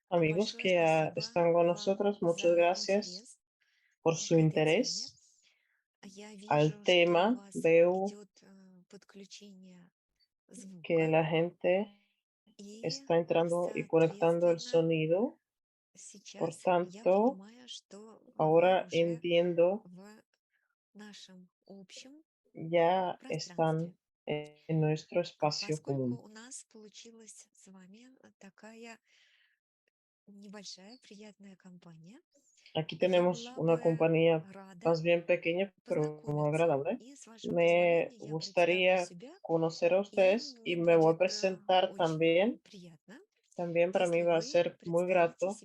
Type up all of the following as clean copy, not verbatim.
amigos que están con nosotros. Muchas gracias por su interés al tema. Veo que la gente está entrando y conectando el sonido. Por tanto, ahora entiendo, ya están en nuestro espacio común. Aquí tenemos una compañía más bien pequeña, pero muy agradable. Me gustaría conocer a ustedes y me voy a presentar también. También para mí va a ser muy grato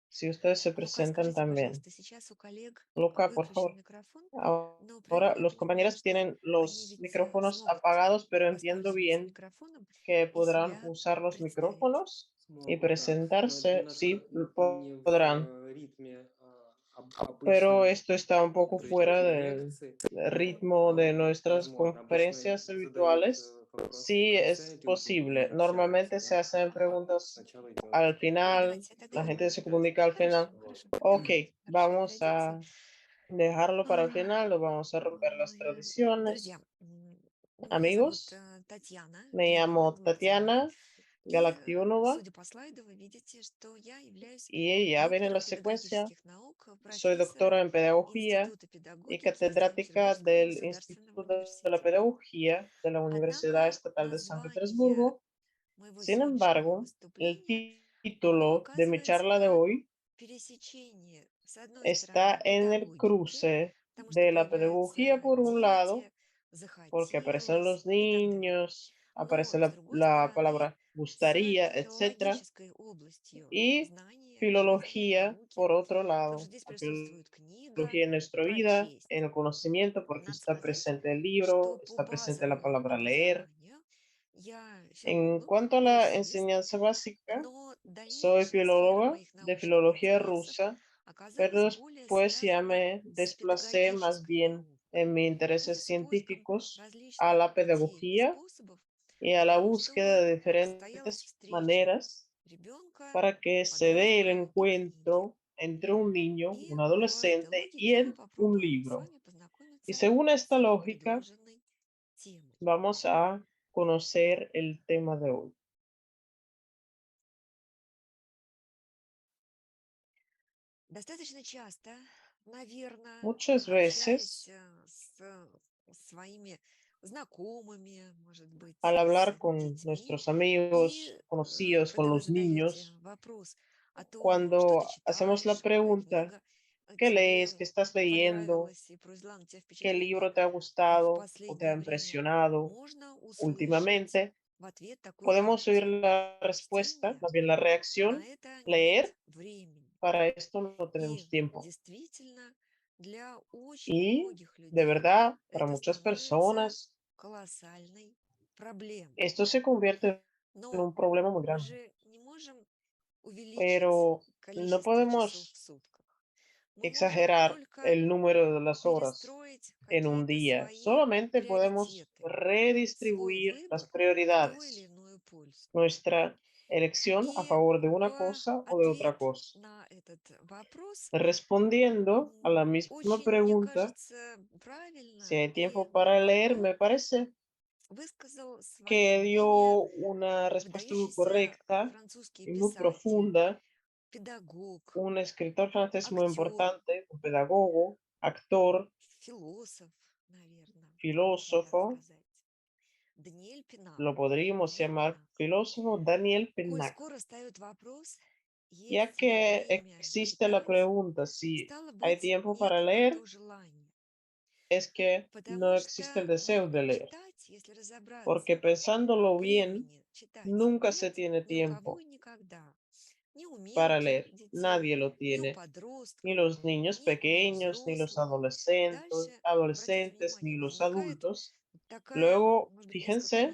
si ustedes se presentan también. Luca, por favor. Ahora los compañeros tienen los micrófonos apagados, pero entiendo bien que podrán usar los micrófonos y presentarse. Sí, podrán. Pero esto está un poco fuera del ritmo de nuestras conferencias habituales. Sí, es posible. Normalmente se hacen preguntas al final, la gente se comunica al final. Ok, vamos a dejarlo para el final, lo vamos a romper las tradiciones. Amigos, me llamo Tatiana Galaktionova y ya viene la secuencia. Soy doctora en pedagogía y catedrática del Instituto de la Pedagogía de la Universidad Estatal de San Petersburgo. Sin embargo, el título de mi charla de hoy está en el cruce de la pedagogía por un lado, porque aparecen los niños, aparece la palabra gustaría, etcétera, y filología por otro lado, la filología en nuestra vida, en el conocimiento, porque está presente el libro, está presente la palabra leer. En cuanto a la enseñanza básica, soy filóloga de filología rusa, pero después ya me desplacé más bien en mis intereses científicos a la pedagogía y a la búsqueda de diferentes maneras para que se dé el encuentro entre un niño, un adolescente y un libro. Y según esta lógica, vamos a conocer el tema de hoy. Muchas veces, al hablar con nuestros amigos, conocidos, con los niños, cuando hacemos la pregunta, ¿qué lees? ¿Qué estás leyendo? ¿Qué libro te ha gustado o te ha impresionado últimamente? Podemos oír la respuesta, más bien la reacción, leer. Para esto no tenemos tiempo. Y de verdad, para muchas personas, esto se convierte en un problema muy grande. Pero no podemos exagerar el número de las horas en un día. Solamente podemos redistribuir las prioridades, nuestra elección a favor de una cosa o de otra cosa. Respondiendo a la misma pregunta, si hay tiempo para leer, me parece que dio una respuesta muy correcta y muy profunda. Un escritor francés muy importante, un pedagogo, actor, filósofo, lo podríamos llamar filósofo Daniel Pennac, ya que existe la pregunta si hay tiempo para leer, es que no existe el deseo de leer, porque pensándolo bien, nunca se tiene tiempo para leer, nadie lo tiene, ni los niños pequeños, ni los adolescentes, ni los adultos. Luego, fíjense,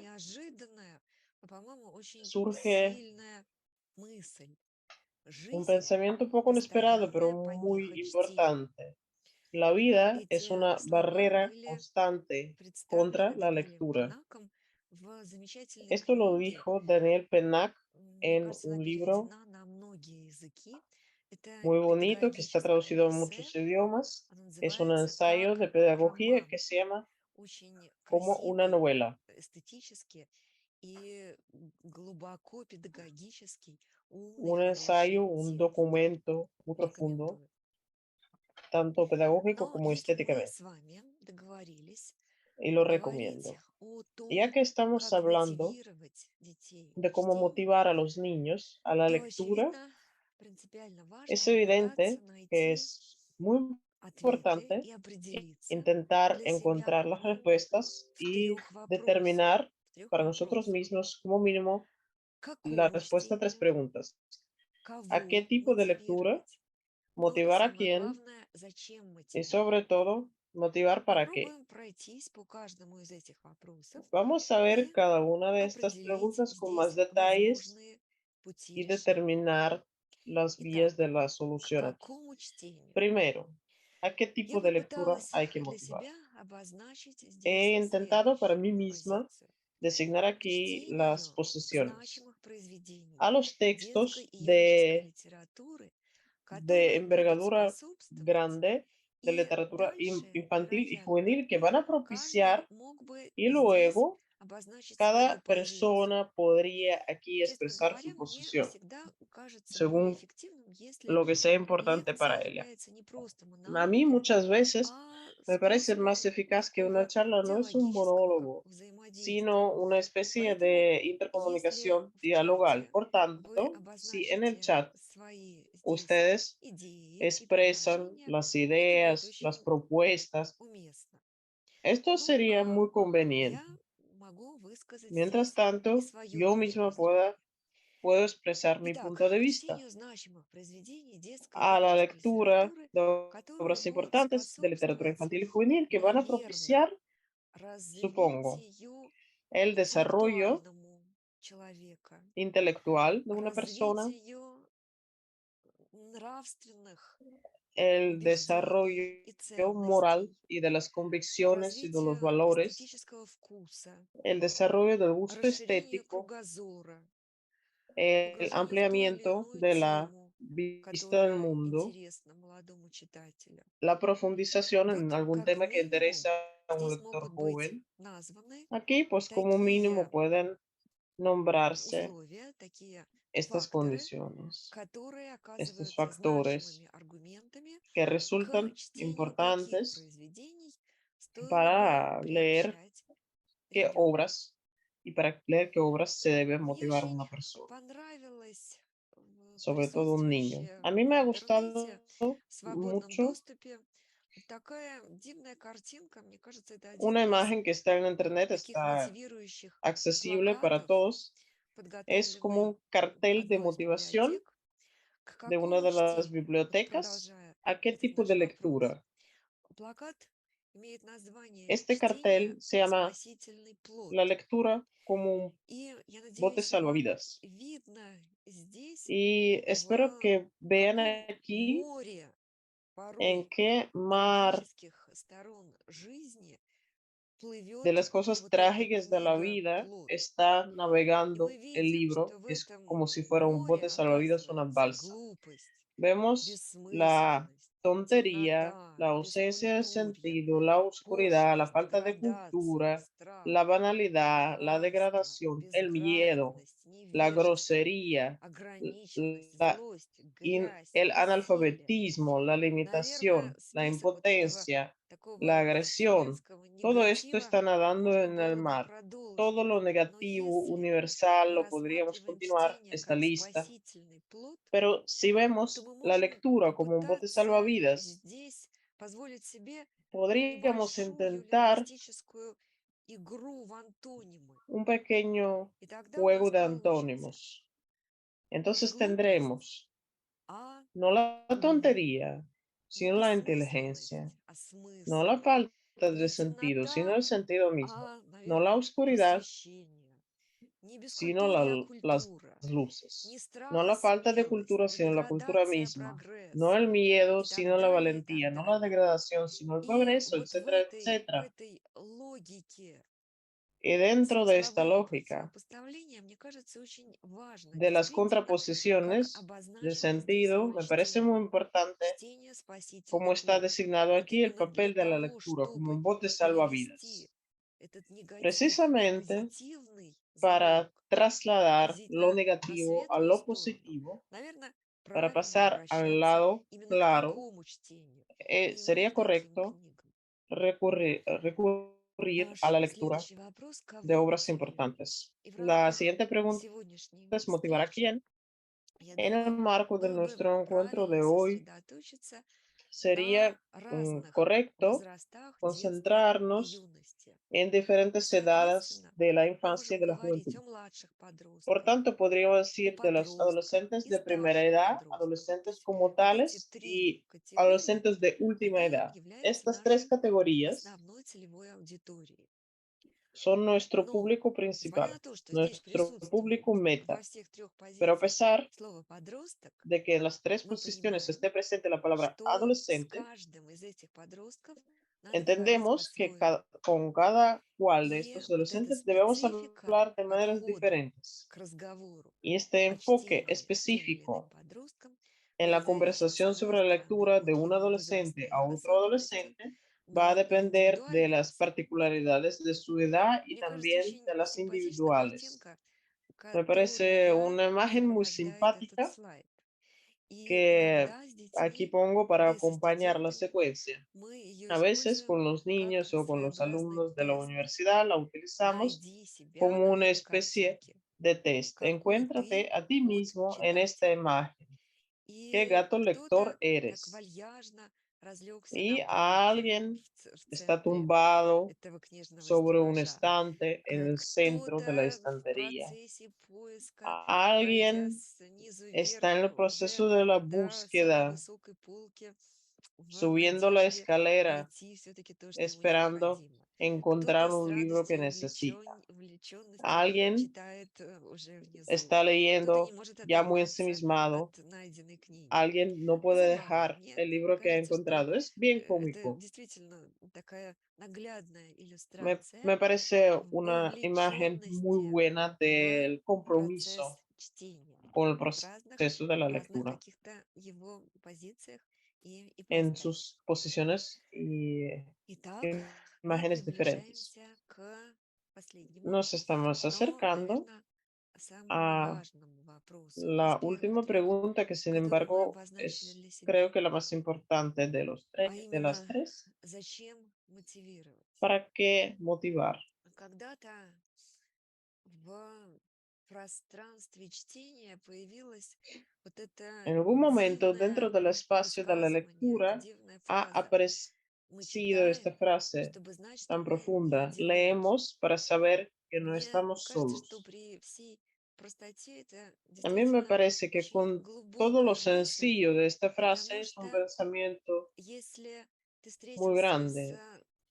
surge un pensamiento un poco inesperado, pero muy importante. La vida es una barrera constante contra la lectura. Esto lo dijo Daniel Pennac en un libro muy bonito que está traducido a muchos idiomas. Es un ensayo de pedagogía que se llama como una novela. Un ensayo, un documento muy profundo, tanto pedagógico como estéticamente, y lo recomiendo. Ya que estamos hablando de cómo motivar a los niños a la lectura, es evidente que es muy importante intentar encontrar las respuestas y determinar para nosotros mismos como mínimo la respuesta a tres preguntas. ¿A qué tipo de lectura? ¿Motivar a quién? Y sobre todo, motivar para qué. Vamos a ver cada una de estas preguntas con más detalles y determinar las vías de la solución aquí. Primero, ¿a qué tipo de lectura hay que motivar? He intentado para mí misma designar aquí las posiciones. A los textos de envergadura grande de literatura infantil y juvenil que van a propiciar y luego cada persona podría aquí expresar su posición según lo que sea importante para ella. A mí muchas veces me parece más eficaz que una charla no es un monólogo, sino una especie de intercomunicación dialogal. Por tanto, si en el chat ustedes expresan las ideas, las propuestas, esto sería muy conveniente. Mientras tanto, yo misma puedo expresar mi punto de vista a la lectura de obras importantes de literatura infantil y juvenil que van a propiciar, supongo, el desarrollo intelectual de una persona, el desarrollo moral y de las convicciones y de los valores, el desarrollo del gusto estético, el ampliamiento de la vista del mundo, la profundización en algún tema que interesa a un lector joven. Aquí, pues como mínimo pueden nombrarse estas condiciones, estos factores que resultan importantes para leer qué obras y para leer qué obras se debe motivar a una persona, sobre todo un niño. A mí me ha gustado mucho una imagen que está en internet, está accesible para todos. Es como un cartel de motivación de una de las bibliotecas. ¿A qué tipo de lectura? Este cartel se llama La lectura como un bote salvavidas. Y espero que vean aquí en qué mar de las cosas trágicas de la vida está navegando el libro. Es como si fuera un bote salvavidas, una balsa. Vemos la tontería, la ausencia de sentido, la oscuridad, la falta de cultura, la banalidad, la degradación, el miedo, la grosería, la el analfabetismo, la limitación, la impotencia, la agresión. Todo esto está nadando en el mar. Todo lo negativo, universal, lo podríamos continuar esta lista. Pero si vemos la lectura como un bote salvavidas, podríamos intentar un pequeño juego de antónimos. Entonces tendremos no la tontería, sino la inteligencia, no la falta de sentido, sino el sentido mismo, no la oscuridad, sino las luces, no la falta de cultura, sino la cultura misma, no el miedo, sino la valentía, no la degradación, sino el progreso, etcétera, etcétera. Y dentro de esta Смысловое lógica противопоставление, мне кажется, очень важно de las действительно, как contraposiciones de обозначить здесь sentido, роль me parece muy чтения. importante Чтение– cómo спасительный está круг. designado Вот aquí el именно для papel de la того, lectura como чтобы un bote перевести salvavidas, этот негатив в precisamente позитивный para залог, trasladar lo приблизительно на negativo a светлую lo сторону, positivo, наверное, para правильно pasar al обращаться lado именно к claro, такому чтению, именно sería к таким correcto книгам. recurrir a Наш la lectura следующий вопрос: de кого obras мотивирует? importantes. И в La рамках siguiente pregunta сегодняшней es motivar a встречи, quién. я En el думаю, marco de было бы nuestro encuentro de правильно hoy, сосредоточиться sería на разных correcto возрастах детства и concentrarnos юности. en И, diferentes edades соответственно, de la мы infancia y можем de la говорить juventud. о младших Por подростках, tanto, podríamos о decir de los подростках adolescentes и de primera старших edad, подростках. То adolescentes есть como вот эти tales три y категории, adolescentes de última они edad. являются Estas tres нашей categorías основной целевой аудиторией. son nuestro Но, público несмотря principal, на то, что здесь nuestro público присутствует во meta. всех трех Pero a позициях pesar слово «подросток», de que en las tres мы posiciones понимаем, esté presente la palabra что с adolescente, каждым из этих подростков надо говорить entendemos que по-своему. con cada cual de И estos вот эта adolescentes debemos специфика hablar de maneras подхода diferentes. к разговору Y este о enfoque чтении с тем или иным específico подростком en la будет зависеть, с conversación одной sobre la стороны, lectura de от un его adolescente возрастных a otro особенностей, adolescente va a но и depender de las индивидуальности. particularidades de su edad y Мне кажется, también очень de las симпатична individuales. картинка, Me parece которая una imagen muy сопровождает этот simpática слайд. И que иногда с aquí детьми, pongo para да и со acompañar la студентами, secuencia. мы ее A veces используем con los как niños o con los своеобразный alumnos de la тест. universidad la utilizamos Найди себя como на una этой especie картинке, de test. какой Encuéntrate ты a ti кот mismo en esta читатель. imagen. ¿Qué И gato lector кто-то так eres? вальяжно разлегся на Y полке alguien в está центре tumbado этого книжного sobre un стеллажа. estante en el centro de la Кто-то в estantería. процессе поиска, пройдя Alguien снизу está en вверх, el уже proceso de la до самой búsqueda, высокой полки в subiendo la надежде escalera, найти все-таки то, что ему esperando необходимо. encontrar Кто-то с un libro que радостью и necesita. увлеченностью Alguien читает уже внизу. está Кто-то не leyendo может ya muy оторваться ensimismado. от найденной книги. Alguien no Ну, puede забавно. dejar Мне el libro que ha кажется, что encontrado. Es bien это cómico. действительно такая наглядная Me, иллюстрация me parece una imagen muy вовлеченности buena в del процесс compromiso чтения con el в proceso de la разных lectura каких-то его позициях и en ипостасях. sus posiciones y Итак, мы imágenes diferentes. приближаемся к последнему, Nos estamos но, acercando наверное, самому a важному вопросу из la первых última трех, pregunta que sin который мы embargo обозначили es для creo себя, que la más importante de а de las именно tres. зачем мотивировать. ¿Para qué motivar? Когда-то в пространстве чтения появилась вот эта En algún momento dentro дивное del espacio de la высказывание, lectura дивная ha фраза: мы aparecido esta читаем, frase чтобы знать, что tan мы не profunda. одиноки. Leemos para saber que no Мне estamos кажется, что solos. при всей простоте это A mí me действительно parece que очень con todo lo глубокая мысль, sencillo de esta frase потому es un что pensamiento если ты muy встретился с grande,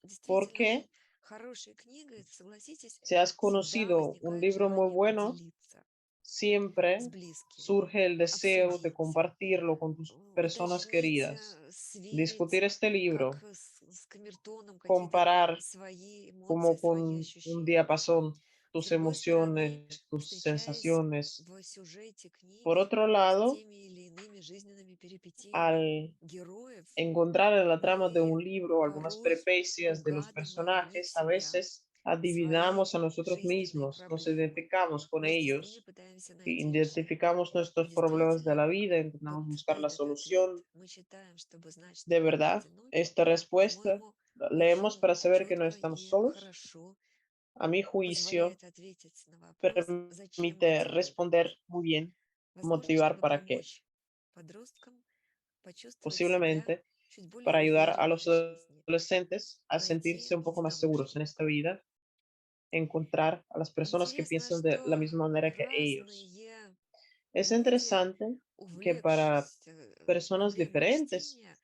действительно porque хорошей книгой, согласитесь, si has всегда conocido un возникает libro muy желание bueno, поделиться с siempre близкими, surge el deseo de обсудить, compartirlo con tus personas уточнить, queridas, сверить, discutir este libro, как с камертоном какие-то comparar свои эмоции, como свои con un ощущения. diapasón С tus другой стороны, emociones, tus встречаясь sensaciones. в сюжете Por книги otro с lado, теми или иными жизненными перипетиями al героев, encontrar en la trama de un мы libro algunas порой peripecias de los угадываем в них personajes, a себя, veces свои adivinamos a nosotros жизненные mismos, nos проблемы. identificamos con Вместе с ними ellos, пытаемся найти решение. identificamos И nuestros problemas de действительно, la vida, вот intentamos buscar la этот ответ solución. «мы читаем, чтобы знать, что De мы не verdad, одиноки», esta respuesta по-моему, leemos очень para saber que no четко estamos и solos. хорошо A mi juicio, позволяет ответить на вопрос, зачем permite responder мотивировать. muy bien, Возможно, motivar чтобы para qué. помочь подросткам почувствовать себя Posiblemente чуть более para ayudar a уверенными los в жизни, adolescentes a найти sentirse un poco más seguros en единомышленников. esta vida, encontrar a las personas que Интересно, piensan de la что misma manera que ellos. разные Es люди, interesante que para увлекшись personas проблемой diferentes чтения,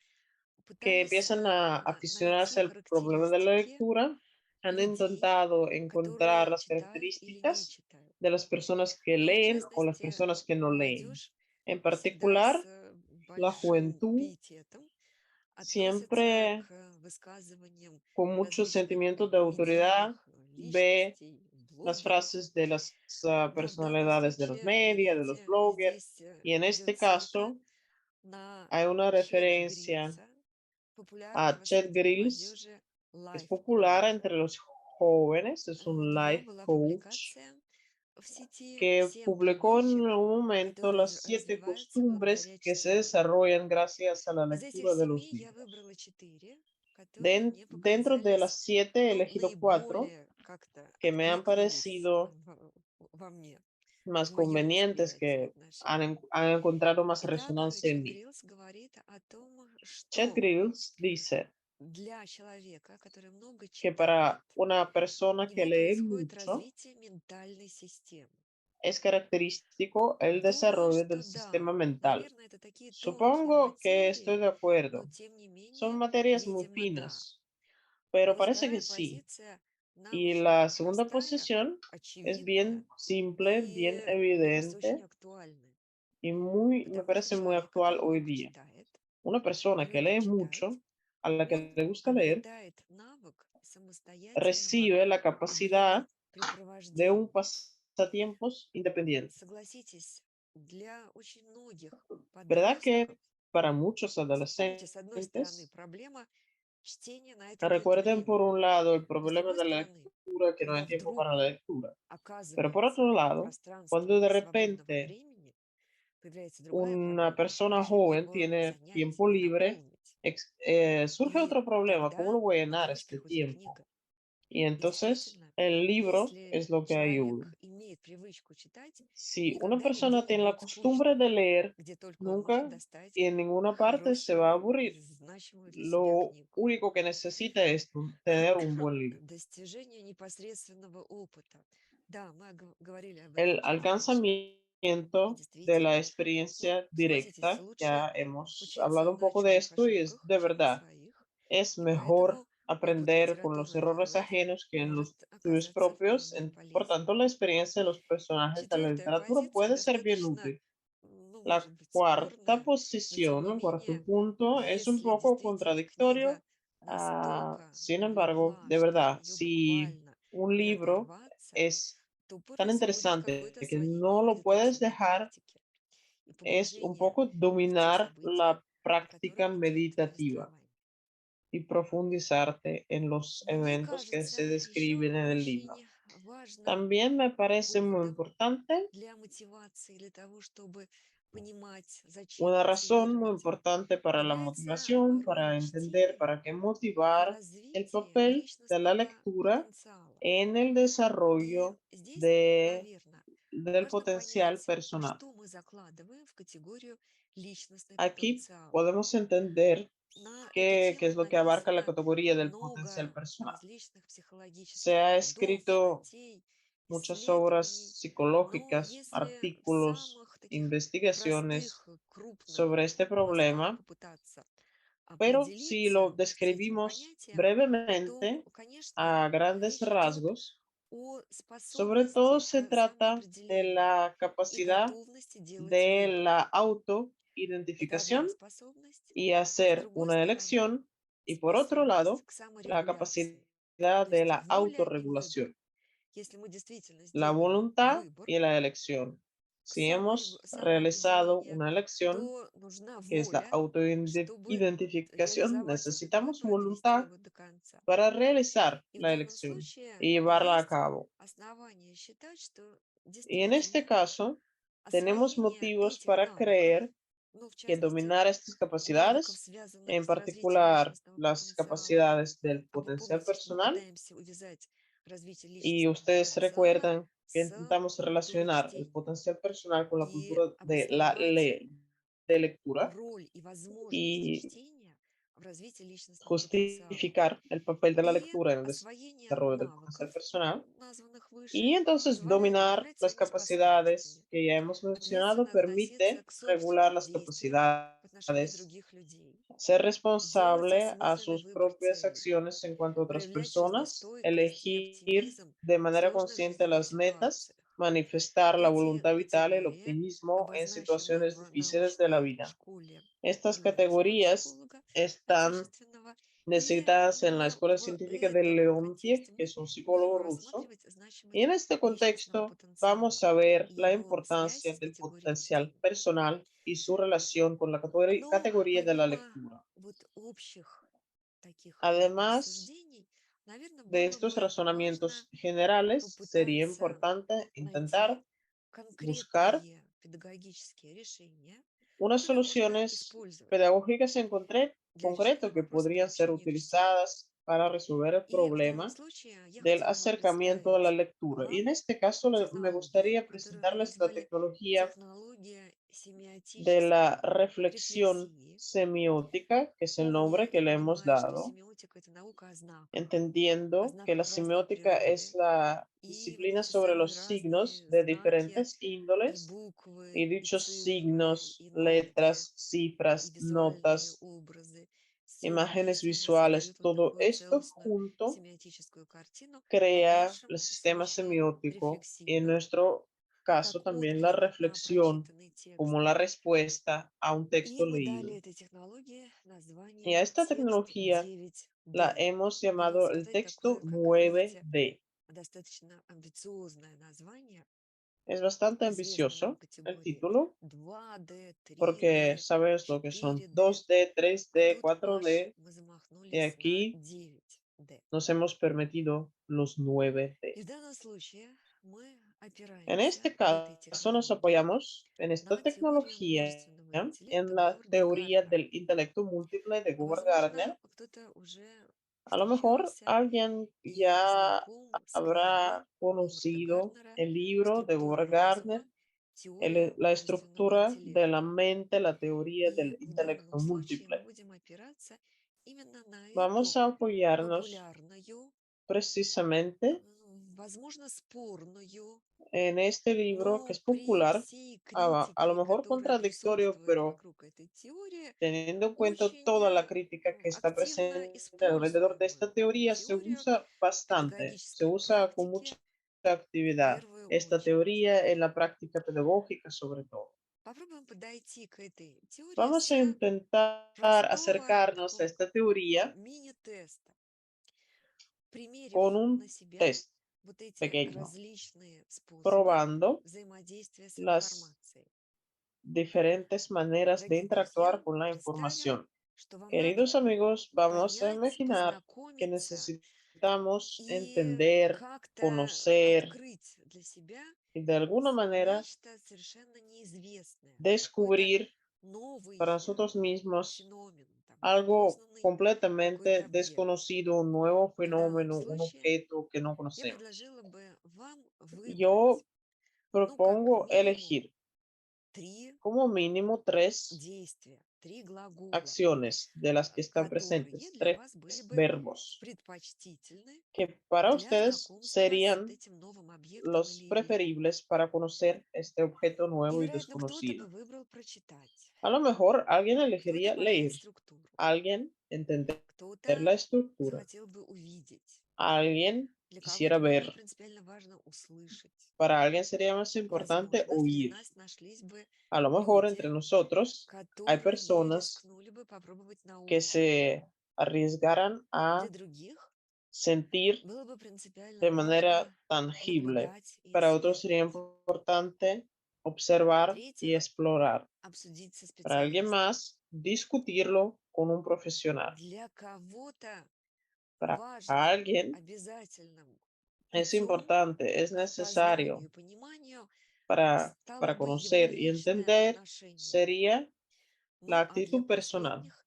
que пытались empiezan a найти aficionarse al problema de la характеристики lectura, han людей, intentado encontrar которые las читают или не características читают. de las personas que Ну, в leen o las частности, personas que no leen. молодежь En всегда с particular, la большим juventud пиететом относится siempre к высказываниям con muchos различных sentimientos de autoridad идейных ve личностей, las блогеров. frases de las Да, в данном personalidades de los случае, medios, de los видите, bloggers, здесь y en este идет ссылка caso на hay una Чет referencia Грилса, a популярного Chet среди Grills, молодежи que es popular лайф-коуча. entre los jóvenes, es У un него life была coach публикация в сети que «7 publicó en привычек, algún momento которые las 7 развиваются costumbres благодаря que se чтению». desarrollan gracias a la Из этих lectura de los 7 я libros. выбрала 4, которые мне Dentro de показались, las 7 he ну, elegido 4 наиболее как-то que me han откликнулись parecido во мне, más в моем convenientes, восприятии que отношений. han encontrado más Итак, resonancia en Чет mí. Грилс говорит о том, Chet что Grills dice для человека, который много que читает, para una у persona que него lee происходит mucho развитие ментальной системы. es característico el Думаю, desarrollo что del да, sistema mental. наверное, это такие тонкие Supongo que estoy материи, de но acuerdo. тем не Son менее, materias muy видимо, да. finas, pero Но parece que вторая sí. позиция нам Y очень la segunda простая, posición es очевидная bien simple, bien и, мне кажется, очень evidente актуальная. y muy, me Потому что parece muy человек, actual который hoy много día. читает Una и persona que любит lee читать, mucho, a la он que le gusta leer, обретает навык самостоятельного recibe la capacidad de un времяпрепровождения. pasatiempos independiente. Согласитесь, для очень многих ¿Verdad подростков, que para muchos помните, с одной стороны, adolescentes problema чтения на это нет recuerden por времени, un lado el но с problema другой de la стороны, lectura, que no когда hay tiempo para вдруг la lectura? Pero por оказывается otro lado, пространство cuando de свободного repente времени, появляется другая una проблема. persona Чем joven его tiene занять, tiempo libre, наполнить? surge И otro problema: ¿cómo тогда lo voy a на llenar помощь este приходит tiempo? книга. Y И entonces действительно, el libro если es lo que ayuda. человек imеет привычку читать, Si una никогда нигде persona не tiene la будет скучно, costumbre de leer, где только он может nunca достать y en ninguna parte se va a хорошую, aburrir. значимую для себя Lo книгу. único que necesita es tener un buen libro. Достижение непосредственного опыта. Да, мы говорили об этом El чуть раньше. Y alcanzamiento de la действительно, ну, experiencia согласитесь, directa, лучше ya hemos учиться hablado un на poco de чужих esto y es ошибках, de чем на verdad, своих. es И mejor поэтому опыт aprender con los литературных errores героев ajenos que en может los tuyos оказаться propios. вполне Por полезным. tanto, la experiencia de los personajes de la Четвертая literatura позиция puede ser bien достаточно, útil. ну, La может быть, cuarta спорная, но тем posición, не el cuarto менее, punto, es un если poco действительно contradictorio. книга настолько Sin embargo, увлекла, de что от verdad, нее si буквально un не libro оторваться, es то tan происходит interesante какое-то que no освоение lo puedes медитативной dejar, практики и es un погружение poco в те dominar события, la которые práctica будет meditativa повествование. y profundizarte en los Мне eventos que кажется, se еще describen en el libro. очень важным También me parece muy поводом importante, для мотивации, для того, чтобы понимать, зачем una эти razón muy энергии, importante para la является motivación, роль para entender, чтения para qué в motivar el развитии papel de la личностного lectura потенциала. en el И desarrollo здесь, de, наверное, del важно potencial понять, personal. что мы закладываем в категорию личностный Aquí потенциал. podemos entender На эту qué тему es lo que abarca la написано categoría del potencial много personal. различных Se психологических ha трудов, escrito статей, muchas obras исследований, но psicológicas, если в artículos, самых таких investigaciones простых, крупных sobre este мазках problema, попытаться pero si lo определиться с этим describimos понятием, то, brevemente, конечно, a grandes речь идет rasgos, о sobre todo способности se к trata de самоопределению la и capacidad готовности делать de выбор. la Это одна autoidentificación способность. y С hacer другой una стороны, elección, y por otro способность lado, к la саморегуляции. capacidad То de есть la воля и выбор. autorregulación, Если мы действительно la сделали voluntad выбор y la elección. к Si hemos realizado самоопределению, una elección, то нужна que es la воля, чтобы autoidentificación, реализовать этот necesitamos выбор и довести voluntad его до конца. para realizar И в la данном elección случае y llevarla a есть cabo. основания считать, что Y en este действительно caso, tenemos освоение motivos этих para навыков, creer ну, в que частности, dominar estas навыков, capacidades, связанных en с развитием particular личностного las потенциала, capacidades del а вы potencial помните, что мы personal, пытаемся увязать развитие y личностного ustedes потенциала recuerdan que с intentamos культурой relacionar el чтения potencial personal con la и cultura обосновать de lectura роль и возможность y чтения в развитии личностного потенциала. justificar el papel de la И lectura en el освоение desarrollo del навыков, potencial personal. названных выше, Y entonces позволяет dominar управлять las своими capacidades способностями, que ya hemos mencionado ответственно относиться permite к regular собственным las действиям в отношении capacidades, других людей, ser делать responsable a осмысленный sus выбор propias целей, acciones en cuanto a otras проявлять personas, жизнестойкость и elegir оптимизм de в manera сложных consciente жизненных las metas, ситуациях. manifestar la Эти voluntad vital, el категории, optimismo en обозначенные situaciones в difíciles de la научной vida. школе Estas эволюционного categorías психолога están отечественного, necesitas en la Escuela в Científica de этом Leontiev, контексте que мы es un psicólogo будем ruso. рассматривать Y en значимость este личностного contexto vamos потенциала a ver и la его importancia связь с del категорией potencial чтения. personal y su relación con la Но categoría de la помимо lectura. вот общих таких Además рассуждений, наверное, de было estos бы важно razonamientos generales, sería попытаться importante intentar найти buscar конкретные педагогические решения, unas которые можно soluciones использовать pedagógicas en для concreto решения que вопроса podrían ser приобщения к чтению. utilizadas para resolver el И в данном problema случае я del хотела бы acercamiento a la представить lectura. Y вам en este caso me технологию, gustaría которую мы presentarles la назвали tecnología технология de la семиотической reflexión рефлексии. semiótica, que es el nombre Помня que и le hemos понимая, что dado, семиотика– это наука о entendiendo que la знаках разной semiótica es природы, la и disciplina вместе с sobre этим los signos разные de знаки, diferentes и índoles y буквы, и dichos цифры, signos, и ноты, letras, и cifras, визуальные notas, образы. Все imágenes вместе они visuales, создают вот todo такую esto целостную junto семиотическую картину о crea нашем el с sistema вами semiótico y en рефлексивном, nuestro caso как también la отклик на reflexión прочитанный текст. como la respuesta a un И texto мы leído. дали этой технологии Y a название esta текст tecnología la 9D. hemos Надо llamado el сказать texto такое, как вы видите, 9D. достаточно амбициозное название, Es bastante известное нам ambicioso el категории título 2D, porque 3D, sabes lo que son 4D, 2D, а 3D, тут аж 4D мы y замахнулись на aquí 9D. nos hemos permitido los 9D. И в данном случае мы En опираемся este в этой caso nos технологии apoyamos en esta на теорию tecnología, множественного интеллекта en la Говарда teoría Гарднера. del intelecto múltiple de Howard Возможно, Gardner. кто-то уже A lo mejor встречался alguien и ya знаком с книгой habrá Говарда conocido Гарднера el libro de «Структура Howard Gardner, разума. Теория la множественного estructura de la интеллекта». mente, la teoría И del в данном intelecto случае мы múltiple. будем опираться именно на Vamos эту a apoyarnos популярную, precisamente возможно, спорную, en este libro que но es при popular, всей a lo критике, mejor которая contradictorio, присутствует pero вокруг этой теории, teniendo en cuenta очень toda la crítica que está активно presente alrededor de esta используемую teoría, se теорию usa в bastante, se педагогической usa con mucha практике в actividad первую esta очередь. teoría en la práctica pedagógica sobre todo. Попробуем подойти к этой теории Vamos a с intentar простого acercarnos a такого esta teoría мини-теста, примерив con на un себя test вот эти pequeño, различные способы probando взаимодействия с las информацией. diferentes maneras de Дорогие друзья, interactuar con la представим, información. что вам Queridos надо amigos, vamos a понять, imaginar que познакомиться necesitamos и entender, как-то conocer открыть для себя y de alguna manera нечто совершенно неизвестное, какой-то descubrir новый para nosotros mismos феномен, там, algo неопознанный completamente какой-то объект. desconocido, un nuevo В данном fenómeno, un случае objeto que no я conocemos. предложила бы вам Yo выбрать, ну, как propongo минимум, elegir 3 como mínimo tres действия, 3 глагола, acciones de las que están которые presentes, для tres вас были бы verbos, предпочтительны que para для ustedes знакомства с вот serían этим новым объектом los или идеей. preferibles para conocer este objeto И, nuevo y вероятно, кто-то бы desconocido. выбрал прочитать, A lo mejor alguien кто-то elegiría понять leer, структуру, alguien entender кто-то la estructura, захотел бы увидеть, alguien для quisiera кого-то было ver, бы принципиально важно услышать. para alguien sería más importante Возможно, среди oír. нас нашлись бы A lo mejor entre люди, nosotros hay которые бы personas рискнули бы попробовать на que ощупь. se arriesgaran Для a других sentir было бы принципиально de manera важно tangible. наблюдать и Para otros sería исследовать. importante Для observar y третьих explorar. обсудить со Para alguien специалистом. más, discutirlo con un profesional. Для кого-то Para важным, alguien обязательным es путем importante, es к познанию necesario и пониманию para стало бы его conocer y личное entender отношение. sería la Ну, а для actitud personal. последних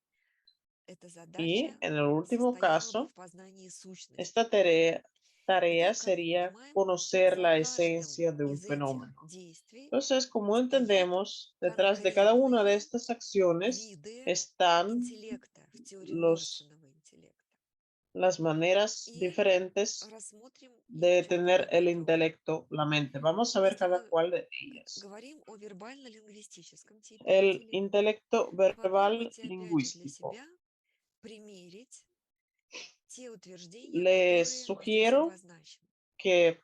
эта Y задача en el último состояла бы в caso, познании сущности. esta tarea Итак, как мы sería понимаем, conocer за la каждым esencia de un из этих fenómeno. действий Entonces, como стоят entendemos, detrás de cada una de конкретные estas acciones виды están интеллекта в теории los, множественного интеллекта. las maneras И diferentes рассмотрим их de чуть tener более el подробно. intelecto, la mente. Vamos a ver Если cada мы cual de ellas. говорим о вербально-лингвистическом типе El интеллекта, intelecto verbal попробуйте опять же для lingüístico. себя примерить те утверждения, Les которые здесь sugiero обозначены. que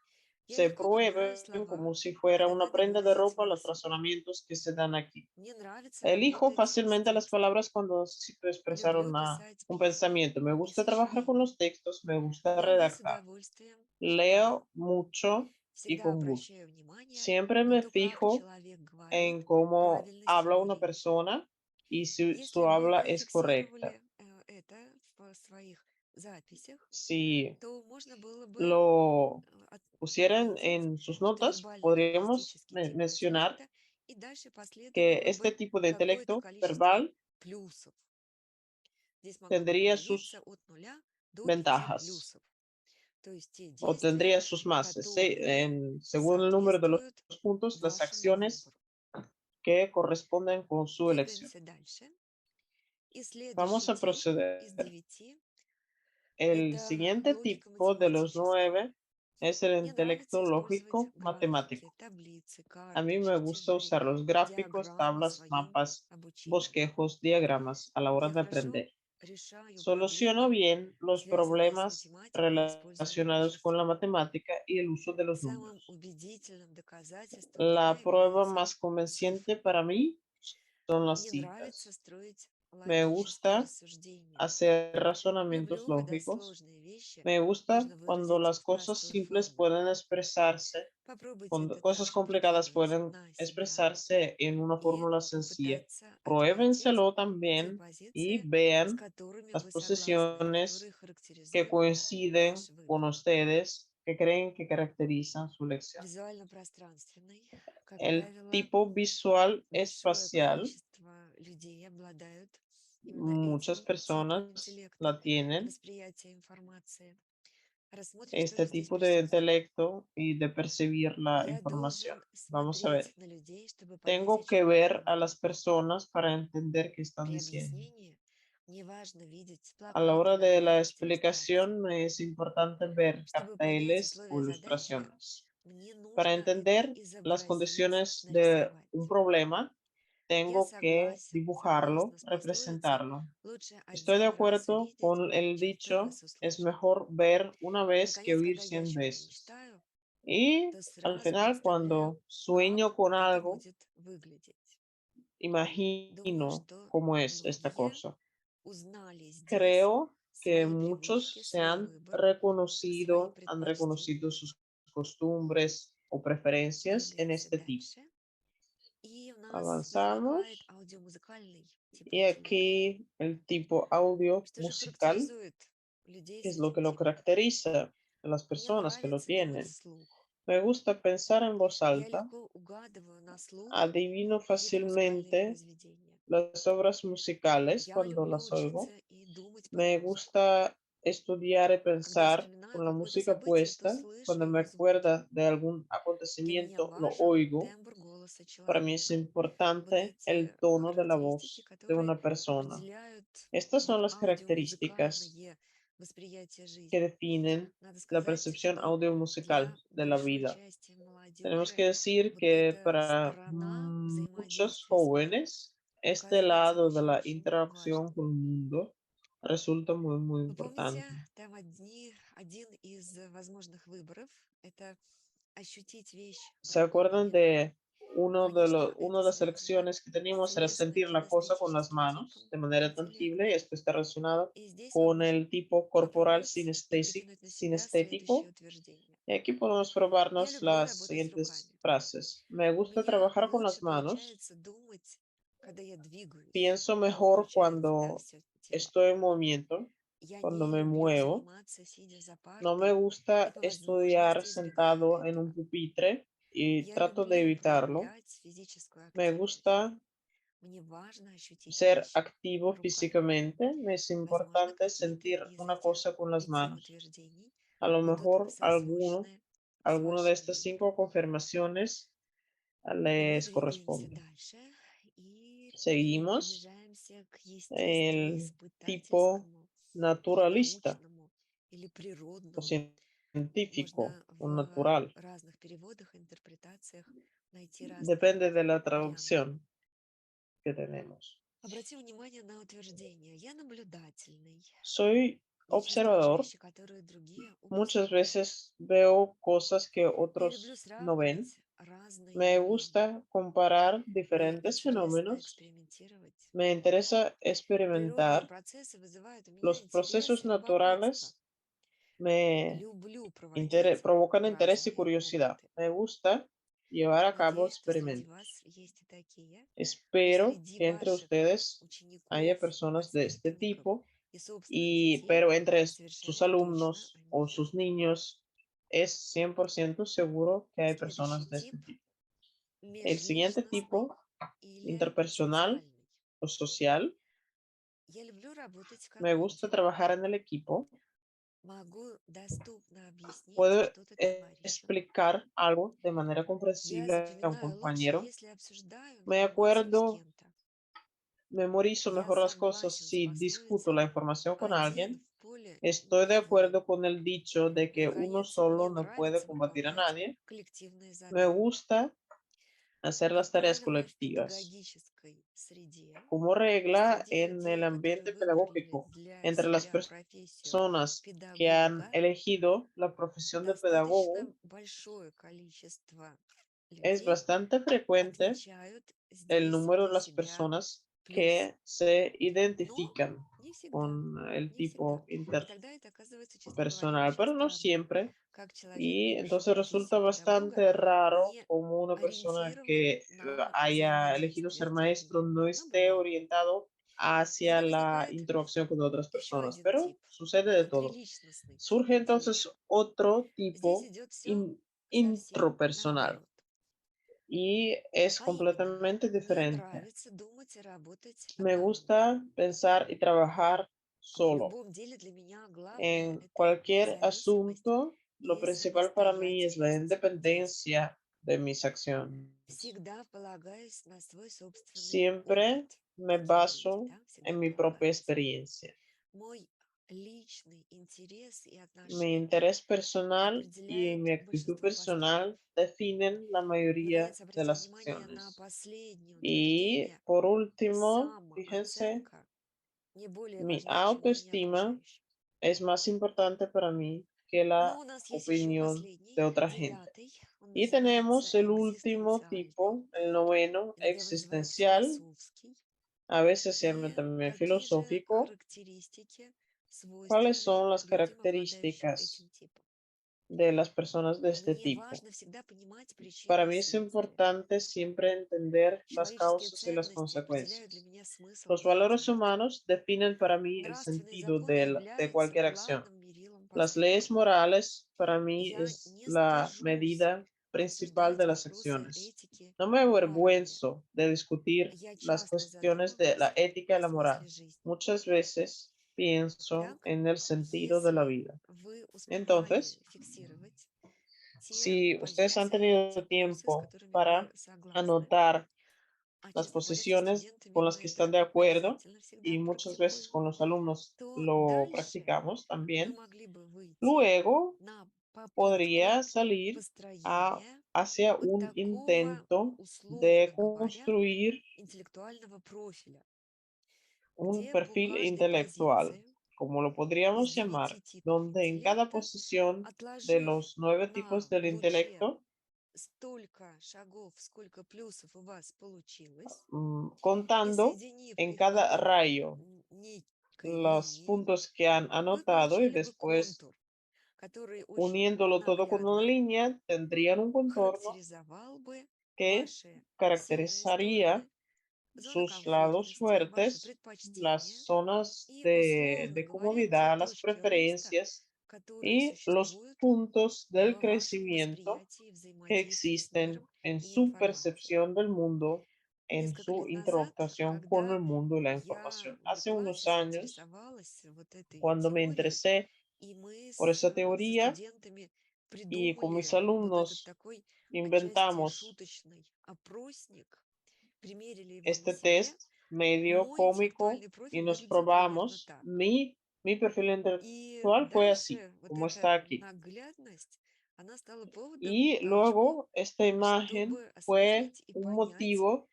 Я se легко подбираю prueben слова, como si fuera una доводя prenda de мысль ropa los смысл. razonamientos que se dan aquí. Мне нравится Elijo работать с fácilmente las текстом. palabras cuando necesito expresar Люблю писать un письма pensamiento. Me и gusta trabajar con сочинения. los textos, me gusta Я бы с redactar. удовольствием читала. Leo mucho y Всегда con gusto. обращаю внимание Siempre на me то, как fijo человек говорит, en cómo правильность habla его una речи. persona y si Если su бы habla вы es correcta. фиксировали это в своих записях, Si то можно было бы lo pusieran отметить, en sus что notas, вербально-лингвистический podríamos тип mencionar интеллекта, и дальше que последовало este бы tipo de какое-то intelecto количество verbal плюсов. Здесь могло бы tendría появиться sus от 0 до 5 ventajas плюсов. То есть те o действия, tendría sus más, которые según el número de los соответствуют puntos, las вашему acciones выбору. que corresponden con su elección. Двигаемся дальше. И Vamos следующий a тип proceder. из 9– El это siguiente tipo de los логико-математический. 9 es el Мне нравится intelecto использовать lógico графики, matemático. таблицы, A карты, mí me gusta чертежи, usar los gráficos, диаграммы в tablas, своем mapas, обучении. bosquejos, diagramas a la hora Я de хорошо aprender. решаю Soluciono проблемы, bien los связанные с problemas математикой и использованием relacionados con la вычислительных. matemática y el uso de los Самым números. убедительным доказательством для La меня prueba являются más convincente цифры. para mí son las Мне нравится cifras. строить Me логические gusta рассуждения. hacer razonamientos Люблю, когда lógicos. сложные вещи Me gusta можно cuando выразить las в cosas простой simples форме. pueden expresarse, Попробуйте cuando это cosas также complicadas применить pueden на себя expresarse en una и fórmula sencilla. попытаться отметить Pruébenselo те también y позиции, с vean которыми las вы согласны, posiciones которые que характеризуют coinciden ваш con выбор. ustedes, que creen que caracterizan su lección. Визуально-пространственный, как El правило, tipo visual большое espacial, количество людей обладают именно muchas этим типом personas интеллекта la и tienen, восприятия информации. Рассмотрим, что este же здесь tipo de присутствует. intelecto y de percibir la Я información. должен Vamos a ver. смотреть на людей, чтобы понять, о Tengo que чем они ver a говорят. las personas para entender qué están При diciendo. объяснении мне важно видеть A la плакаты, hora de la намеки, иллюстрации. explicación me es importante ver Чтобы понять carteles o условия задачи, ilustraciones. мне Para нужно это entender las изобразить, condiciones de un нарисовать. problema, Я tengo que согласен, dibujarlo, согласна с пословицей representarlo. «Лучше Estoy de один раз acuerdo увидеть, con el чем сто dicho, раз es услышать». mejor ver una И, vez que наконец, oír когда я 100 что-то veces. мечтаю, Y то al сразу final, представляю, cuando как sueño con это algo, будет выглядеть. Думаю, imagino что cómo es esta многие cosa. узнали здесь Creo que свои привычки, muchos se свой han выбор, свои reconocido, han reconocido предпочтения. sus costumbres o preferencias en Двигаемся este tipo. дальше. И у нас возникает Avanzamos аудиомузыкальный тип y интеллекта. aquí el tipo audio Что же musical, характеризует людей que с es lo этим que lo типом? caracteriza a las Мне personas que lo нравится думать tienen. вслух. Me gusta pensar en voz Я alta, легко угадываю на слух adivino какие-то музыкальные fácilmente произведения. las obras musicales Я cuando люблю las oigo. учиться и думать под Me музыку. gusta estudiar y Когда pensar вспоминаю con la какое-то música событие, то puesta. слышу Cuando me его звуки. acuerda de algún Для меня acontecimiento, lo важен oigo. тембр голоса Para mí es человека. Вот importante el эти tono de la характеристики, voz de которые una persona. определяют Estas son вот las características аудиомузыкальное восприятие que жизни. definen Надо la сказать, percepción что audiomusical для de la большой vida. части Tenemos молодежи que decir вот que эта para сторона muchos взаимодействия с миром jóvenes, este оказывается lado de la очень-очень interacción важным. con el mundo resulta muy, muy Вы помните, importante. там один из возможных выборов– это ощутить вещь в ¿Se любой acuerdan момент. de Конечно, una это de las связано elecciones que teníamos era с sentir la cosa con las кинестетическим manos типом de manera tangible? интеллекта. Esto está relacionado И здесь мы con можем el tipo corporal попробовать прикинуть на себя следующее sinestético. утверждение. Y aquí podemos Я probarnos люблю las работать siguientes руками. frases. Me У gusta меня trabajar con las лучше manos. получается думать, когда я двигаюсь, Pienso когда mejor включается, да, cuando все тело. estoy en movimiento, Я cuando не me люблю muevo. заниматься, сидя за No me партой, и gusta по estudiar возможности избегаю sentado en un этого. pupitre y Я trato de люблю evitarlo. проявлять физическую Me активность. gusta Мне важно ощутить ser вещь activo руками. físicamente. Me es Возможно, importante какие-то sentir из una этих cosa con las 5 manos. утверждений A lo будут mejor созвучны с alguno de вашим estas выбором. 5 confirmaciones И мы les двигаемся corresponde. дальше и Seguimos приближаемся к el tipo естествоиспытательскому или naturalista научному или o природному. científico Можно o в natural. разных переводах, интерпретациях найти разные Depende de la варианты. traducción que tenemos. Обратим внимание на утверждение. Я наблюдательный. Soy Я часто вижу observador. вещи, которые другие Muchas упускают. veces veo cosas que Я люблю otros no ven. сравнивать разные Me явления. gusta comparar Мне diferentes интересно fenómenos. экспериментировать. Me interesa Prиродные experimentar. процессы вызывают у меня Los интерес procesos и любопытство. naturales me Люблю проводить provocan interés y разные curiosidad. опыты. Me gusta llevar a cabo Надеюсь, что среди experimentos. вас есть и такие, и Espero среди que entre ваших ustedes haya учеников, personas de este воспитанников tipo, и собственных y, детей pero entre sus совершенно точно alumnos они o sus есть. niños es 100% seguro que hay Следующий personas de тип este tipo. El siguiente межличностный tipo, или interpersonal социальный. o social, Я люблю работать в me gusta команде. trabajar en el equipo. Могу доступно объяснить Puedo что-то товарищу. explicar algo de manera Я comprensible a un запоминаю лучше, compañero. если обсуждаю Me информацию с acuerdo, кем-то. memorizo Я mejor las cosas согласен с si discuto пословицей la información con «один alguien. в поле Estoy de не воин». acuerdo con el dicho de que uno Наконец, solo мне no puede нравится combatir a выполнять nadie. коллективные Me задания. gusta hacer Как las tareas правило, в colectivas. педагогической среде, Como regla, среди en el людей, которые ambiente выбрали pedagógico, для entre las себя профессию personas que han педагога, elegido la profesión de pedagogo, достаточно большое количество es людей bastante frecuente отвечают el здесь número de для las себя personas плюс. que se Но identifican не всегда, con el не всегда. tipo И тогда это оказывается, честно говоря, interpersonal, очень pero no странно, siempre. как человек, Y выбравший entonces resulta профессию педагога, bastante raro не como una persona ориентирован que на haya elegido взаимодействие ser с maestro другими. no Но esté бывает. orientado hacia Тогда la возникает interacción con otras еще personas, один pero тип, sucede de todo. внутриличностный тип Surge людей. entonces otro Здесь tipo идет все совсем intropersonal наоборот. y es А именно, completamente мне diferente. нравится думать и работать Me одному. gusta pensar y trabajar В solo. любом деле для меня главное– En это cualquier независимость asunto, lo и principal para mí es la самостоятельность действий. independencia de mis acciones. Всегда полагаясь на свой собственный Siempre опыт. me Такие люди, baso да, всегда en mi propia полагаются. experiencia. Мой личный интерес и Mi отношения interés personal y определяют mi actitud большинство поступков. personal definen la mayoría Наконец, de обратим las внимание на acciones. последнее Y утверждение. por último, fíjense, Самооценка не более mi важна, чем мнение autoestima окружающих. es más importante para mí que Но la у нас есть еще opinión de последний, otra gente. девятый. Он Y называется tenemos el último экзистенциальный. tipo, el noveno, Иногда его называют existencial. философский. A veces se llama И también какие же filosófico. характеристики ¿Cuáles свойственны son las людям, обладающим características этим типом? de las personas de este Мне tipo? важно всегда понимать Para причины и mí es следствия. importante siempre entender las Человеческие causas y las ценности определяют для consecuencias. меня смысл Los valores деятельности. humanos definen para mí el Нравственные sentido законы de являются cualquier acción. главным мерилом Las поступков. leyes morales para mí Я es не la стыжусь medida principal de обсуждать las вопросы acciones. этики No me и морали. avergüenzo de discutir Я las часто cuestiones de la задумываюсь ética y о la moral. смысле жизни. Muchas veces pienso Итак, en el sentido de la если vida. вы успевали Entonces, фиксировать те si ustedes han позиции, те tenido курсы, с tiempo которыми para вы согласны, anotar а las честно говоря, со posiciones студентами con las que мы están это de acuerdo обязательно всегда y muchas veces практикуем, con los alumnos то lo дальше practicamos вы también, могли бы выйти luego на попытку podría salir построения hacia вот un такого, intento de условно говоря, construir интеллектуального профиля, un где по perfil каждой intelectual, позиции como lo из podríamos llamar, 9 типов donde en cada интеллекта, posición de отложив los 9 tipos на del луче intelecto, столько шагов, сколько плюсов у вас получилось, и contando соединив en их cada потом rayo некой los линией, puntos que han вы anotado y получили бы después контур, который очень uniéndolo todo con una наглядно línea, tendrían un contorno характеризовал бы que ваши сильные caracterizaría стороны, зоны sus lados комфортности, ваши fuertes, las предпочтения zonas и, условно de говоря, те comodidad, las точки роста, preferencias которые y los существуют puntos del в вашем crecimiento восприятии que взаимодействия с existen миром en и su информацией. percepción del mundo, en Несколько su лет назад, interactuación con когда el mundo y la я información. Hace увлеклась и unos años, заинтересовалась вот этой cuando me теорией, interesé и мы por esa со teoría студентами y con mis придумали вот этот alumnos такой отчасти inventamos шуточный опросник, примерили его на este себе, test medio мой cómico интеллектуальный y профиль nos выглядел примерно probamos. так. Mi perfil И intelectual fue así, дальше вот como эта está aquí. наглядность, она стала поводом, Y толчком, luego esta imagen чтобы fue осмыслить и un понять, motivo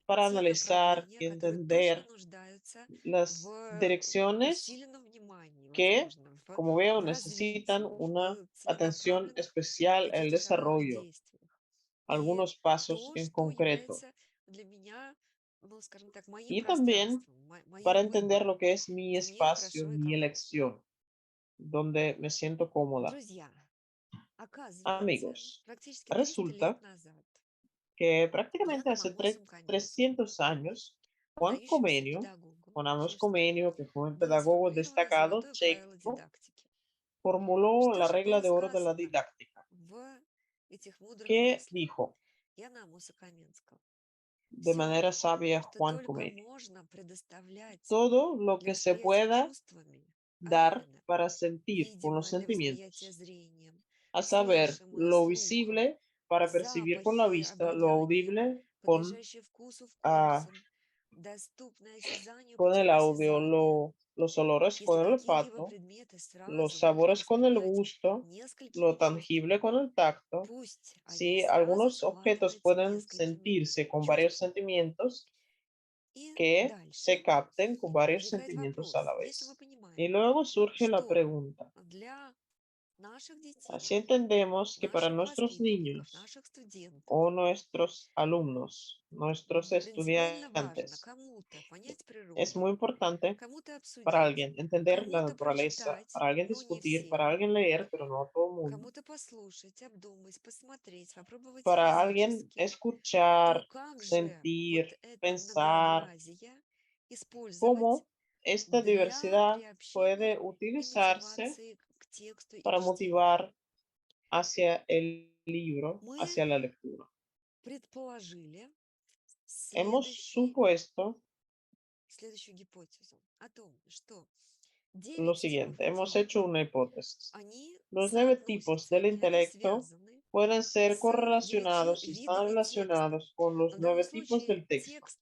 para те analizar направления, y которые точно entender нуждаются las в direcciones усиленном внимании, que, возможно, como veo, в necesitan развитии, una в atención целенаправленных especial en el каких-то шаговых desarrollo, действиях. И algunos pasos то, en что concreto. является для меня, ну, скажем так, моим Y también пространством, моим para entender выбором, lo que es mi где мне espacio, хорошо и mi комфортно. elección, donde me siento cómoda. Друзья, оказывается, Amigos, практически 300 лет resulta назад que Ян prácticamente hace Амосом Каменским, 300 años, Juan выдающимся Comenio, педагогом Juan Amos русским, Comenio, que fue un было pedagogo сформулировано destacado золотое правило checo, дидактики. formuló Что la же regla было de oro de la сказано didáctica, в этих mудрых que мыслях dijo Яна Амоса Каменского? de Все, manera sabia что Juan только Comenio: можно предоставлять todo lo для que se восприятия pueda чувствами, а dar именно para sentir con los видимое для восприятия sentimientos, зрением, a saber, слышимое lo слухом, visible para percibir con la запахи vista, lo обонянием, audible подлежащие вкусу ah, вкусом, доступное осязанию con el путем audio, осязания. los olores Если con el какие-либо olfato, предметы los сразу можно sabores con el воспринять gusto, несколькими lo tangible чувствами, con el tacto. пусть они Si сразу algunos objetos схватываются pueden несколькими sentirse con varios чувствами. sentimientos, И que дальше se capten con varios возникает sentimientos a вопрос, la если мы vez. Y понимаем, luego surge la что pregunta. для наших детей, Así entendemos que para наших nuestros воспитанников, niños наших студентов, o nuestros alumnos, nuestros принципиально важно estudiantes, кому-то понять es природу, muy importante кому-то para обсудить, alguien entender la кому-то naturaleza, прочитать, para alguien но не discutir, para всем, alguien leer, pero no a todo el mundo, кому-то послушать, обдумать, посмотреть, попробовать para alguien физически, то escuchar, как же вот sentir, это pensar многообразие использовать cómo esta для diversidad приобщения puede и utilizarse мотивации к тексту и к para чтению. motivar hacia el libro, Мы hacia la lectura. предположили Hemos следующий, supuesto следующую гипотезу о том, что lo 9 типов siguiente, hemos hecho интеллекта, una hipótesis. они Los 9 tipos соотносятся del или они intelecto связаны pueden ser с 9 correlacionados y están видами текста. relacionados con В los данном 9 tipos случае del texto. текст–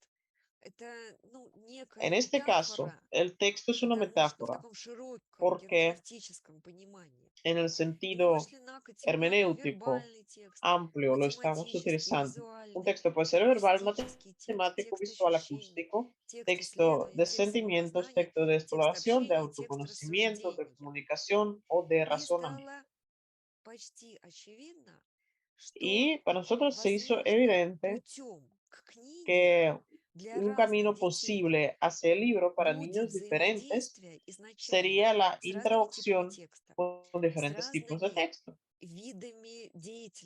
это ну, некая En este caso, метафора, el texto es una потому что, ну, в metáfora таком широком porque герменевтическом понимании. en el И мы sentido вышли на категорию hermenéutico вербальный текст, amplio lo estamos математический, utilizando. Un визуальный, texto puede ser verbal, акустический текст, matemático, текст visual, ощущений, acústico, текст texto исследования, de текст sentimientos, самопознания, texto de текст exploración, de общения, текст autoconocimiento, de рассуждения. comunicación o de И razonamiento. стало почти очевидно, что, Y para nosotros se hizo возможно, evidente путем к книге que для un разных camino детей posible hacia el libro para будет niños diferentes взаимодействие изначально sería la с разными типами introducción текста, con с diferentes tipos de разными texto, видами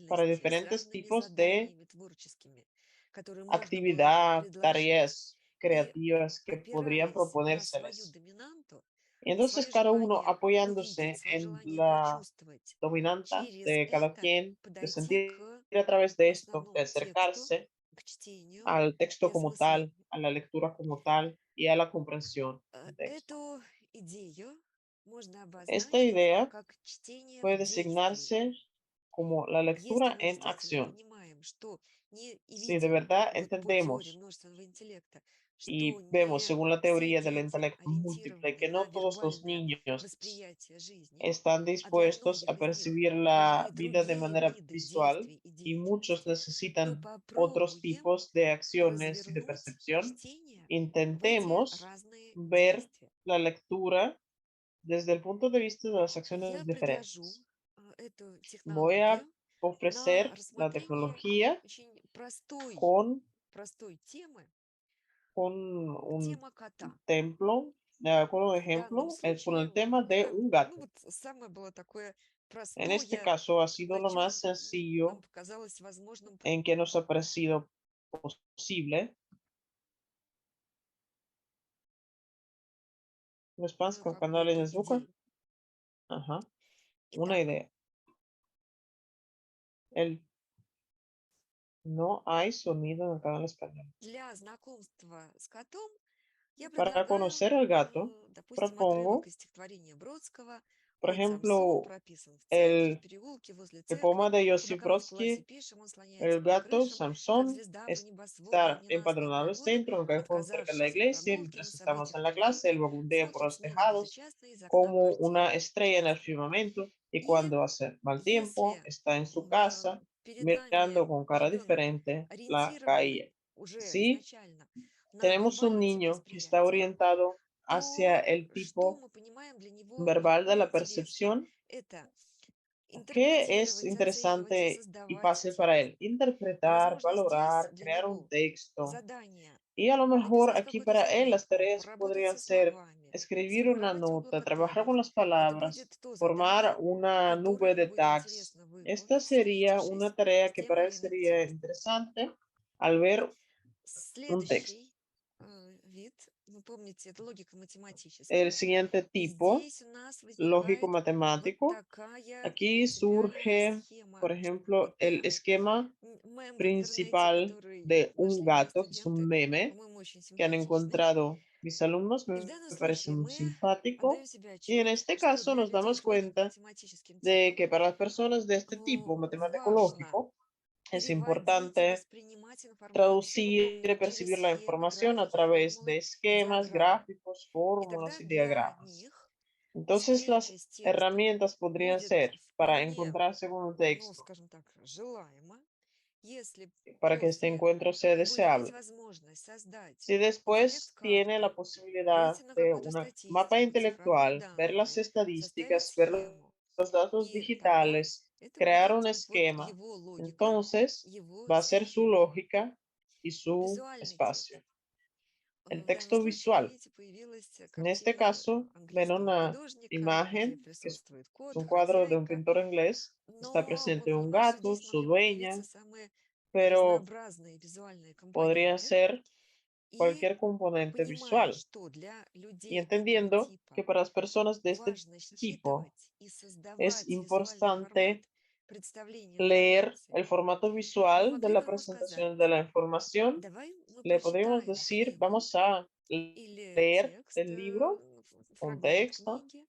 para деятельности, с diferentes разными tipos de заданиями творческими, которые можно было бы actividad, предложить. tareas И creativas que podrían опираясь на свою proponérseles. доминанту, Y на entonces свое cada uno желание увидеть, apoyándose свое en желание la прочувствовать, dominante через de cada это quien, de подойти sentir к a través de esto, de основному тексту, acercarse к чтению al и texto como tal, осмыслению. a la lectura como tal y a la comprensión del texto. Эту идею можно Esta обозначить idea как чтение в puede действии. designarse como la Если lectura мы en действительно acción. понимаем, что не и Si de видим verdad вот по теории entendemos множественного интеллекта, что y vemos, не según la все teoría del дети intelecto múltiple, ориентированы que на no todos los вербальное niños восприятие жизни, están а для dispuestos многих a из них percibir нужны la vida de другие manera виды visual действий и y muchos деятельности, то necesitan otros попробуем tipos de acciones y de развернуть percepción, чтение в эти intentemos разные ver действия. la lectura desde el punto de vista de las acciones Я предложу diferentes. эту Voy a технологию на ofrecer la рассмотрение tecnología очень простой, con, простой темы, con un тема кота. templo, con un В данном ejemplo, con случае el tema de это, un ну gato. вот самое было такое En este простое, caso ha sido на lo чем más нам sencillo показалось возможным en que nos ha parecido posible. ¿No es canales какую-то de звука? идею. Ajá, una Итак, idea. El, no hay sonido en el canal español. для знакомства с котом я Para предлагаю, conocer al gato, допустим, отрывок propongo, из стихотворения Бродского. por Вот Самсон еприклад, прописан в центре, в el, переулке возле el poema церкви. de И Josip пока мы в классе Brodsky, пишем, он слоняется el под gato крышем, как Samson, звезда по небосводу, está в ненастную empadronado el погоду, centro, en un callejón cerca de la отказавшись от iglesia, y прогулки на mientras estamos событиях en la clase, момента, él vagabundea por смотрит los смело tejados безучастно из окна como una квартиры estrella en el частной. firmamento, y И cuando hace mal tiempo если está en su casa перед нами mirando con cara ребенок diferente la ориентирован calle. уже Si изначально на tenemos un вербальный тип niño que está восприятия, orientado hacia то el что tipo мы понимаем для него verbal de легко и la интересно? percepción, Это ¿qué es интерпретировать, оценивать, interesante y создавать fácil para текст. él? Interpretar, Возможно, здесь valorar, для crear un него texto. задание Y a lo mejor написать aquí какую-то para él las заметку, tareas поработать podrían со ser словами, escribir una сформировать nota, облако trabajar con темы. las Это будет palabras, то formar задание, una которое nube ему de будет tags. интересно Esta выполнить, sería una встретившись tarea с que тем para él или иным sería текстом. interesante al ver un texto. Следующий вид, вы помните, это логика El математическая. siguiente И tipo, здесь у нас lógico возникает вот matemático. такая Aquí принципиальная surge, схема por ejemplo, el КОТЕМ, esquema мем в интернете, principal который de un нашли мои gato, que es un студенты, meme по-моему, очень que han симпатичный. encontrado mis alumnos, И в me данном parece случае muy мы simpático. отдаем себе Y en отчет, este что caso для nos людей damos с cuenta логико-математическим de типом que para las personas de este tipo, matemático важно lógico, es переводить и importante воспринимать информацию traducir y через percibir la схемы, información a графики, través формулы de и esquemas, диаграммы. gráficos, И fórmulas тогда y для diagramas. них Entonces, встреча las с текстом herramientas podrían будет ser para вполне, encontrarse con un ну, texto, скажем так, желаема, если para que este после encuentro sea будет иметь deseable. возможность создать Si después tiene la интеллект-карту, posibilidad выйти на de какую-то una mapa статистику, цифровые intelectual, ver las данные, составить estadísticas, ver схему, los datos и тогда digitales, это crear будет un вот esquema, его логика, entonces его va a ser su стихия. lógica y su Визуальный espacio. текст. El В данном texto случае, visual. видите, появилась En este картина caso, ven английского una художника, где imagen, que es присутствует кот, un cuadro de un хозяйка, pintor inglés. Está но вы presente un понимаете, что gato, здесь su могли бы появиться dueña, самые pero разнообразные визуальные podría компоненты. ser И cualquier componente понимая, visual. что для Y людей этого entendiendo que типа para las personas de este важно tipo считывать и es создавать визуальный формат importante представления leer информации, el formato мы visual de могли бы la ему presentación сказать, de la información, давай мы le podríamos прочитаем decir, книгу vamos a или leer текст, el libro, un фрагмент texto, книги,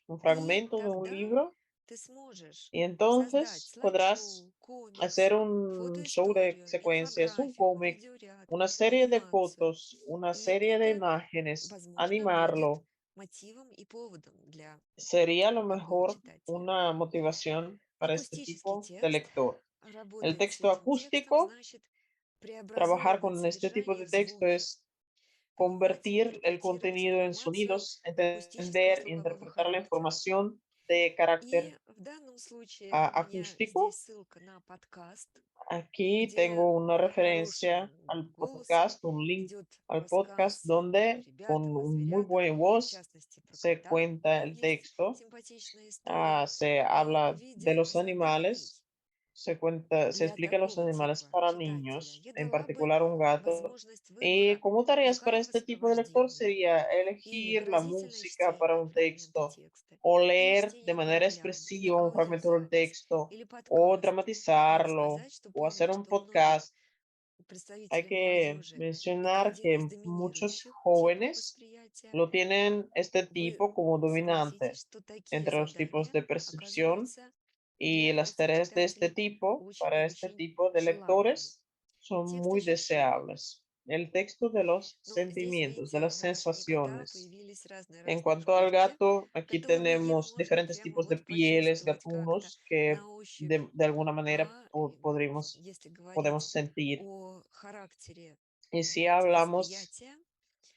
un и fragmento de un тогда libro, ты сможешь y создать entonces podrás слайд-шоу, комикс, hacer un show de фотоисторию, secuencias, un инфографику, cómic, видеоряд, una serie de анимацию. fotos, una И serie de это, imágenes, возможно, будет animarlo. мотивом и поводом для Sería a lo такого mejor читателя. una motivación para este Акустический tipo de текст lector. El работает с texto этим текстом, acústico, значит, trabajar преобразовывает con este tipo содержание de в texto звуки. es Понимать и convertir el интерпретировать contenido en информацию sonidos, акустического entender e звукового interpretar la характера. información de carácter И в данном случае у меня acústico. здесь ссылка на подкаст, Aquí где tengo una хорошим referencia al голосом podcast, un link идет al podcast рассказ donde ребят, con un muy зверята, buena в voz частности про se кота. cuenta Там el есть texto, симпатичная история se в habla de виде los заданий animales, se cuenta, se для explica a los такого animales типа para читателя. niños, Я en дала бы particular un gato. возможность Y выбора como tareas para музыкального este tipo de lector сопровождения sería и elegir la выразительное música para чтение un фрагмента texto, текста, o или leer de чтение manera прогляда, или expresiva un fragmento del аудиозапись, texto, или o подкаст. Надо dramatizarlo, сказать, что o hacer помню, un что многие podcast. Hay представители que молодежи это mencionar один из que muchos доминирующих типов jóvenes восприятия. lo tienen este Вы tipo como согласитесь, dominante что такие entre los tipos задания de percepción оказываются y для las этих tareas de este читателей tipo очень и para este очень tipo de желанными. lectores son Текст muy ощущений. deseables. El texto de los Ну, здесь, sentimientos, de видите, las в отношении кота sensaciones. появились En разные-разные cuanto al шкурки, gato, aquí которые tenemos можно diferentes прямо tipos de вот pieles почувствовать как-то gatunos que на ощупь. de alguna manera А podemos, если говорить podemos sentir. о характере, Y si знаете, hablamos восприятия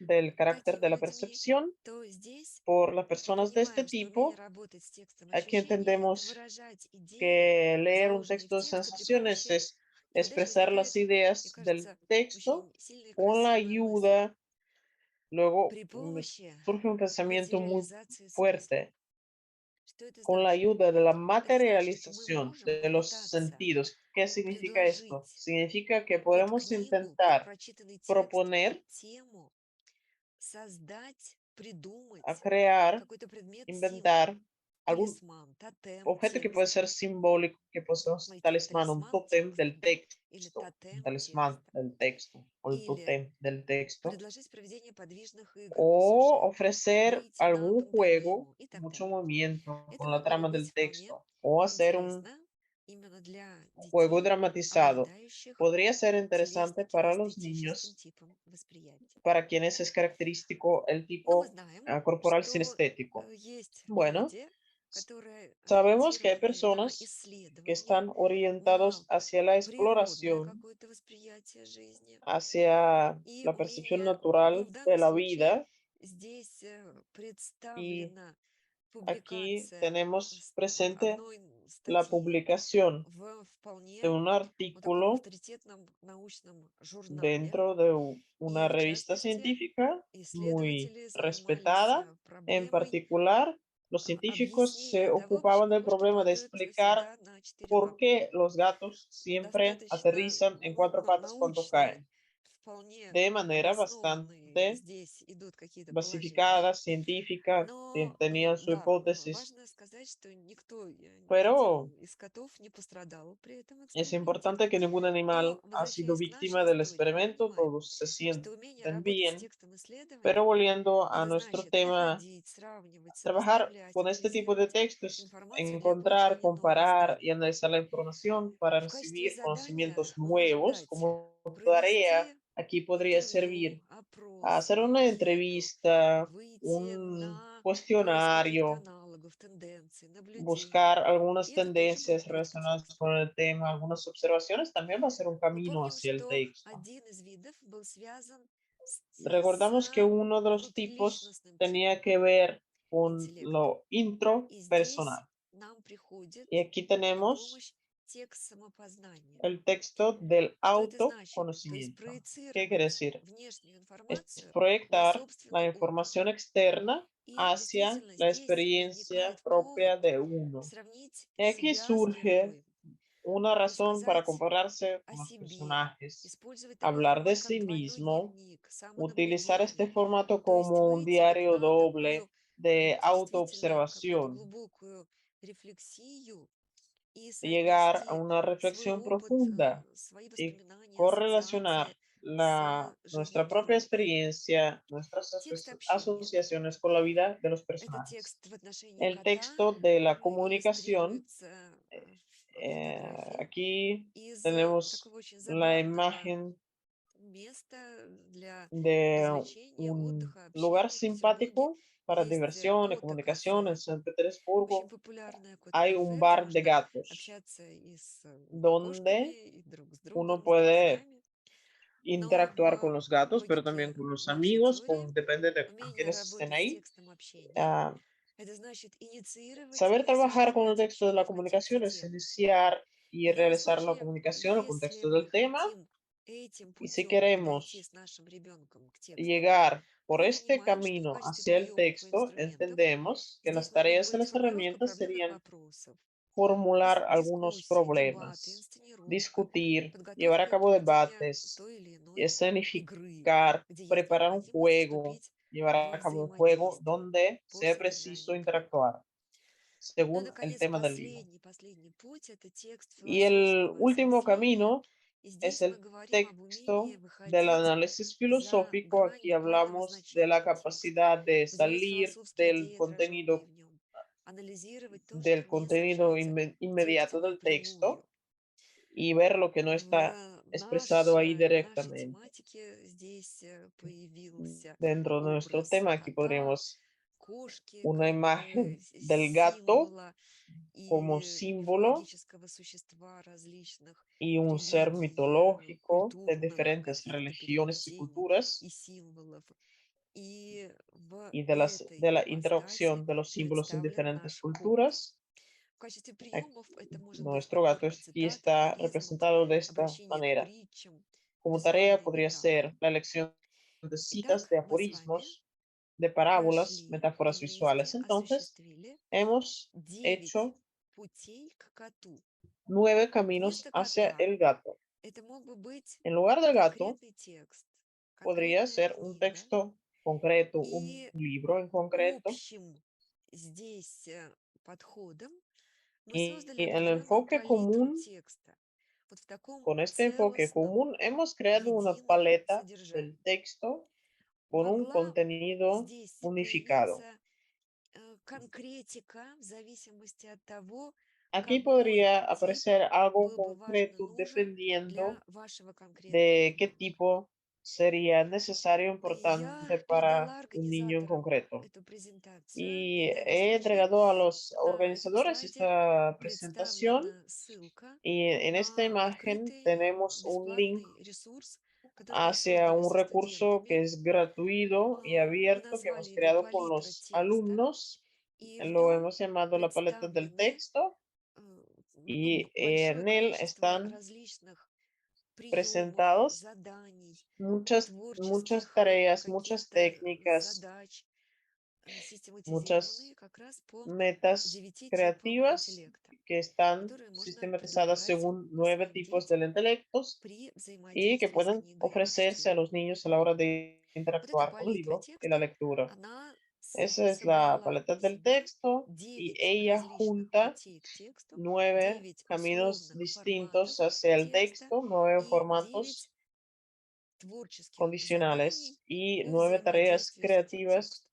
del carácter de такими la людьми, percepción то здесь por las мы personas de este понимаем, что умение tipo, работать с текстом aquí ощущений– это entendemos выражать идеи, que leer un заложенные в texto de тексте при sensaciones помощи. es И вот дальше expresar las возникает, мне ideas del кажется, texto очень сильная и con la красивая мысль. ayuda, luego При помощи surge un pensamiento muy материализации смыслов. fuerte, Что это con la значит? ayuda de la Это значит, что мы materialización можем de los попытаться sentidos. ¿Qué significa esto? предложить Significa que под podemos книгу, под intentar прочитанный текст, под proponer тему создать, a придумать crear, какой-то предмет-символ, inventar algún талисман, тотем objeto que puede ser текста. simbólico, que puede ser un Смотрите, talismán, un талисман tótem del текста или texto, un тотем talismán текста. del texto o el Или tótem del texto, предложить проведение подвижных игр по o сюжету, ofrecer выйти на algún juego, пантомиму и так mucho далее. movimiento Это con la могло бы trama быть del вполне texto, o hacer un интересно именно для juego детей, dramatizado. обладающих Podría ser interesante para los телесно-кинестетическим niños, типом восприятия. para quienes es característico el Но мы tipo знаем, corporal что sinestético. есть Bueno, люди, которые Sabemos que hay ориентированы на personas que исследование, están orientados на hacia la природное exploración, какое-то восприятие жизни. hacia И la у percepción меня natural в de данном la случае vida здесь y представлена aquí публикация tenemos presente одной la статьи publicación в de вполне un таком artículo авторитетном научном журнале. dentro de una И в revista частности, científica muy исследователи занимались respetada. En проблемой particular, los científicos se объяснения того, ocupaban del почему что problema de падают explicar всегда на четыре por лапы. qué los gatos siempre Достаточно aterrizan en cuatro patas cuando научные, caen. вполне De manera обоснованные bastante здесь idут какие-то положения. basificada, científica, Но tenían su да, hipótesis, важно сказать, что никто, ни один pero из котов не пострадал при этом es эксперименте. importante que ningún Но animal ha sido возвращаясь к víctima нашей del истории, мы experimento, понимаем, todos se что умение sienten работать с bien, текстом pero исследования volviendo a это nuestro значит tema, находить, сравнивать, trabajar сопоставлять, con este tipo de анализировать textos, информацию для encontrar, получения новых comparar y знаний. analizar la información para В качестве recibir задания conocimientos мы можем nuevos, дать como tarea, провести aquí podría интервью, servir a опрос hacer по una анкету, entrevista, выйти un на поиск каких-то cuestionario, аналогов, тенденций, наблюдений. buscar algunas И это тоже tendencias подходит к relacionadas тексту. con el tema, algunas observaciones, también va a ser un Мы camino помним, hacia el что texto. один из видов был связан Recordamos que uno de los tipos внутриличностным tenía типом que ver con интеллекта. lo И здесь intropersonal. нам приходит Y aquí на tenemos помощь текст самопознания. el texto del Что это значит? То есть autoconocimiento. ¿Qué quiere проецировать decir? внешнюю Es информацию на proyectar la собственный опыт. información externa И hacia действительно la здесь experiencia возникает propia повод de uno. сравнить Y aquí себя с surge героем, una razón para рассказать compararse о con los себе, personajes, использовать такой hablar de формат, sí как двойной mismo, дневник, utilizar este самонаблюдение. formato То есть como un выйти вот diario на doble такую de вот действительно какую-то autoobservación, глубокую рефлексию и llegar a соотнести una свой reflexión опыт, profunda свои y воспоминания, correlacionar ассоциации с жизнью nuestra propia героя. experiencia, nuestras Текст общения. asociaciones con la vida de los Этот personajes. текст в отношении El кота texto de la comunicación, иллюстрируется фотографией aquí из tenemos такого очень la забавного imagen места для de развлечения, un отдыха, lugar общения. В Петербурге simpático para есть diversión y кото comunicación en кафе, San очень Petersburgo. популярное Hay un кот-кафе, где bar de можно gatos общаться и с donde кошками, и друг с uno другом, и с puede друзьями. Но interactuar con los gatos, pero también логике con los нашей amigos, теории con, depende de con умение quienes estén работать с ahí. текстом общения Ah, это значит инициировать saber и trabajar con el осуществлять texto de la общение в контексте comunicación es темы. iniciar y В данном realizar la случае, comunicación en el если contexto мы del tema. хотим этим Y si путем подойти queremos с нашим ребенком к тексту, llegar то por мы este понимаем, что в camino качестве hacia el приемов и texto, инструментов entendemos que здесь las могут tareas y быть las формулировка herramientas проблемных serían вопросов, formular algunos дискуссии, дебаты, problemas, инсценировка, discutir, llevar a подготовка и cabo проведение debates, той или иной игры, escenificar, где есть preparar un необходимость juego, вступить llevar в a cabo un juego взаимодействие donde по sea preciso содержанию книги. interactuar Ну и, según el наконец, tema del libro. последний путь– это текст Y el философского último осмысления. camino И es здесь мы el говорим об умении texto del выходить análisis за filosófico. грань Aquí буквального hablamos de la значения текста, capacidad de взять salir философские идеи, отраженные в нем, анализировать то, что del не contenido содержится в тексте inmediato del texto напрямую. y ver lo que no está expresado ahí В нашей directamente. тематике здесь появился Dentro de nuestro образ tema, aquí кота, podríamos кошки una как imagen del gato символа como и símbolo мифологического существа различных y un ser религий, mitológico de культурных diferentes каких-то religiones y переплетений culturas и символов. И в y этой de la ипостаси interacción de los símbolos en представлен diferentes наш кот. culturas. В качестве Ac- приемов это может быть Nuestro gato подборка aquí цитат, está афоризмов, representado de esta обращение к manera. притчам, Como tarea визуальные podría ser метафоры. la elección de citas, Итак, de мы с вами aforismos, de parábolas, прошли и metáforas вместе visuales. Entonces, осуществили hemos 9 hecho путей к коту. 9 caminos Вместо hacia кота el gato. это мог бы быть En lugar del gato, конкретный текст, podría конкретная ser un книга. texto concreto, un И libro en concreto. общим здесь подходом мы Y создали el определенную enfoque палитру común, текста. Вот в таком con este enfoque целостном, común, hemos creado una едином paleta del содержании. texto con un Могла contenido здесь unificado. появиться конкретика в зависимости от того, Aquí какой podría тип aparecer algo был бы важно concreto нужен dependiendo для вашего конкретного de qué ребенка. tipo sería necesario, Я importante para передала un niño en организаторам concreto. эту презентацию. Y На его he случай entregado a los на organizadores слайде esta presentación представлена ссылка y en esta на imagen открытый tenemos un link бесплатный ресурс, который мы hacia создали un со recurso que студентами. es gratuito y Мы abierto que назвали hemos его creado con «Палитра los текста», alumnos. и в Lo нем hemos llamado la paleta del представлены texto э, y большое en él количество están различных приемов, presentados заданий, muchas творческих tareas, muchas каких-то técnicas, задач, систематизированные muchas как раз по metas 9 типам creativas интеллекта, que están которые можно sistematizadas подобрать según по 9 своим tipos de детям intelectos при y que взаимодействии с pueden книгой и ofrecerse a чтением. los niños a la hora de Вот эта interactuar con el палитра libro y la текста, lectura. она Esa es la собрала paleta в del себе texto y 9 ella различных junta путей к тексту, 9 9 caminos условных форматов distintos hacia el текста texto, 9 и 9 formatos творческих заданий condicionales y по 9 tareas взаимодействию с этим creativas текстом.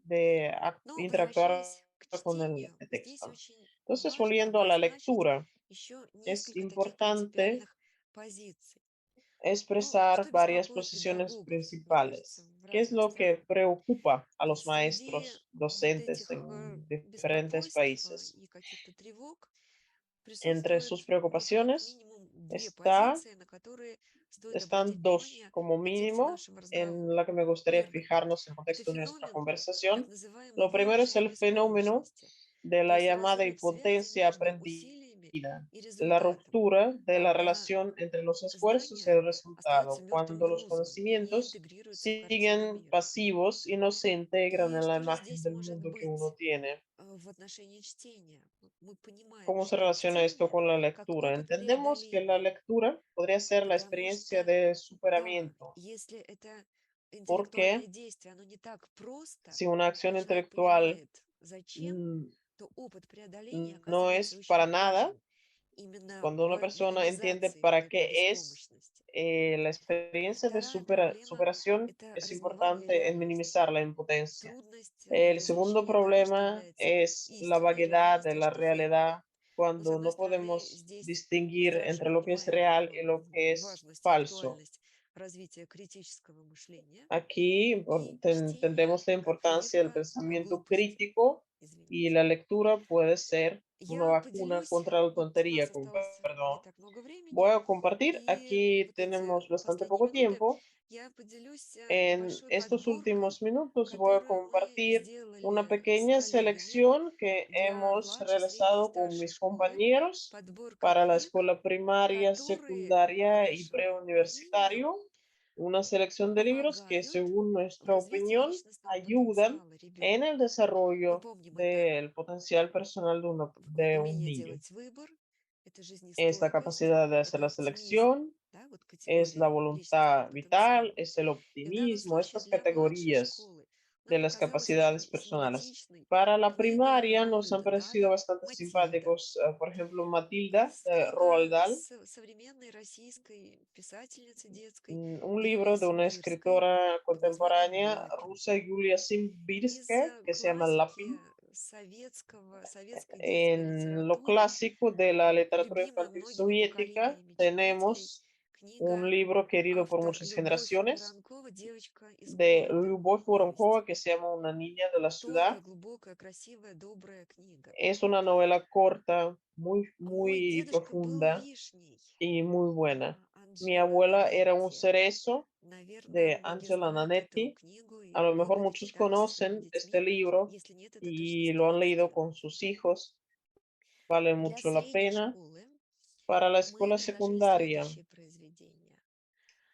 de Но interactuar возвращаясь к con el чтению, здесь texto. очень Entonces, важно volviendo a la обозначить lectura, еще es несколько таких importante принципиальных позиций. Ну, expresar что varias беспокоит posiciones педагогов, мне кажется, principales. в ¿Qué es разных lo que странах? preocupa a los Среди maestros, вот docentes этих en diferentes беспокойств países? и каких-то тревог Entre sus присутствует, ну, как preocupaciones минимум, две está, позиции, на которые стоит están обратить dos внимание como в контексте mínimo нашего en разговора. la que me gustaría Первый– fijarnos en el это contexto de nuestra феномен так conversación. называемой Lo primero es el выраженной fenómeno беспомощности, de то la есть llamada разрыв связи impotencia между aprendida, усилиями и la результатом, ruptura de la когда relación entre los esfuerzos y знания el остаются resultado, мертвым cuando los грузом и не conocimientos интегрируются в картину siguen мира. pasivos y no se integran И en la что же imagen здесь del может mundo que быть uno tiene. в отношении чтения? Мы понимаем, ¿Cómo se что relaciona esto чтение con la как lectura? опыт Entendemos que la преодоления, lectura podría ser la потому experiencia что, de да, superamiento, если это porque интеллектуальное действие, оно не так просто, si una и acción человек intelectual понимает, зачем, mm, то опыт преодоления no оказывается es очень para nada, важен именно cuando una в persona entiende минимизации вот para этой qué es, беспомощности. la experiencia de Вторая проблема– superación, это es размывание importante en реальности, minimizar la impotencia. трудность El segundo различения того, что problema является es la истинной vaguedad de реальностью, а la что фейком. realidad, Но, с cuando одной no стороны, podemos здесь мы distinguir хорошо entre lo que es понимаем real y lo que es важность и falso. актуальность развития критического мышления, Aquí и чтение entendemos la как importancia del лекарство от pensamiento глупости, crítico y извините. la lectura puede ser una Я vacuna поделюсь, contra la вот у нас tontería, con осталось не perdón. так много Voy времени, a compartir, и aquí вот эти tenemos bastante последние poco минуты tiempo. я поделюсь En большой estos подборкой, últimos minutos voy a которую мы compartir una сделали с pequeña коллегами selección que для hemos младшей, средней и realizado con старшей mis школы. compañeros Подборка para la книг, escuela primaria, которые, по secundaria y нашему мнению, preuniversitario. Una selección de libros que, помогают según в nuestra развитии opinión, личностного ayudan потенциала en ребенка. el Мы desarrollo помним это del potencial personal de un умение niño. делать выбор, это Es la жизнестойкость, capacidad de hacer это la оптимизм, selección, да, вот es la категории личностного voluntad vital, потенциала. es el И в данном optimismo, случае estas для младшей categorías школы de нам las показалась capacidades очень personales. симпатичной Para la книга primaria nos han Роальда parecido Даля bastante «Матильда». simpáticos, por ejemplo, Matilda, Roald Книга Dahl, современной российской писательницы детской un Юлии libro de una Симбирской escritora под названием contemporánea «Лапин». rusa, Yulia Из Simbirska, que se llama классики Lapin, советской детской en lo литературы, clásico de la literatura любимая infantil многими soviética, поколениями читателей, tenemos un книга libro querido por автор muchas Любовь generaciones Воронкова «Девочка из de города». Lyubov Повесть. Voronkova que se llama Una niña de la Тонкая, ciudad. глубокая, красивая, добрая книга. Es una novela corta, Мой muy дедушка был profunda вишней y muy buena. Mi Анджела abuela era un Нанетти. cerezo Наверное, de многие Angela знают эту Nanetti. книгу A и lo mejor любят muchos читать со своими conocen este детьми. libro Если нет, это точно y lo han стоит leído сделать. con sus hijos. Vale Для mucho la средней pena. школы Para la мы escuela предложили secundaria следующие произведения.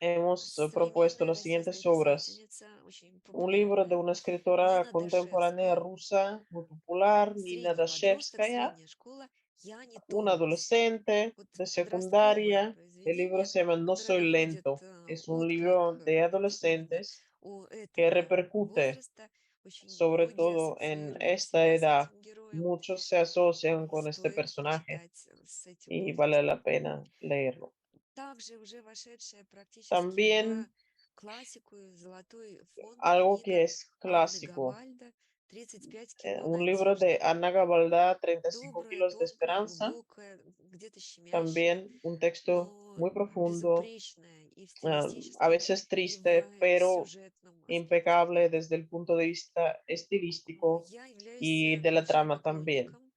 hemos propuesto Современная las российская siguientes obras. писательница, очень Un libro de популярная, una escritora Нина contemporánea Дашевская. rusa muy popular, Nina Средний подросток, Dashevskaya. средняя школа «Я не Un тормоз». adolescente Вот de подростковое secundaria. El libro произведение, se llama No которое soy находит lento. Es un отклик libro de именно adolescentes у que этого repercute возраста. Очень sobre многие todo en ассоциируют esta себя с edad. этим героем. Muchos se asocian con este Стоит personaje почитать с этим y vale возрастом. la pena leerlo. Также уже вошедшая практически в También классику, и золотой фонд algo que книга es Анны clásico Гавальда 35 кило Un libro de надежды. Ana Gabaldá, 35 Доброе, kilos de тонкое, esperanza, глубокое, где-то щемящее, también un texto но muy profundo, безупречное и в a стилистическом, veces и в triste, pero сюжетном аспекте. impecable desde el punto de vista estilístico Я являюсь y de la большим trama también. поклонником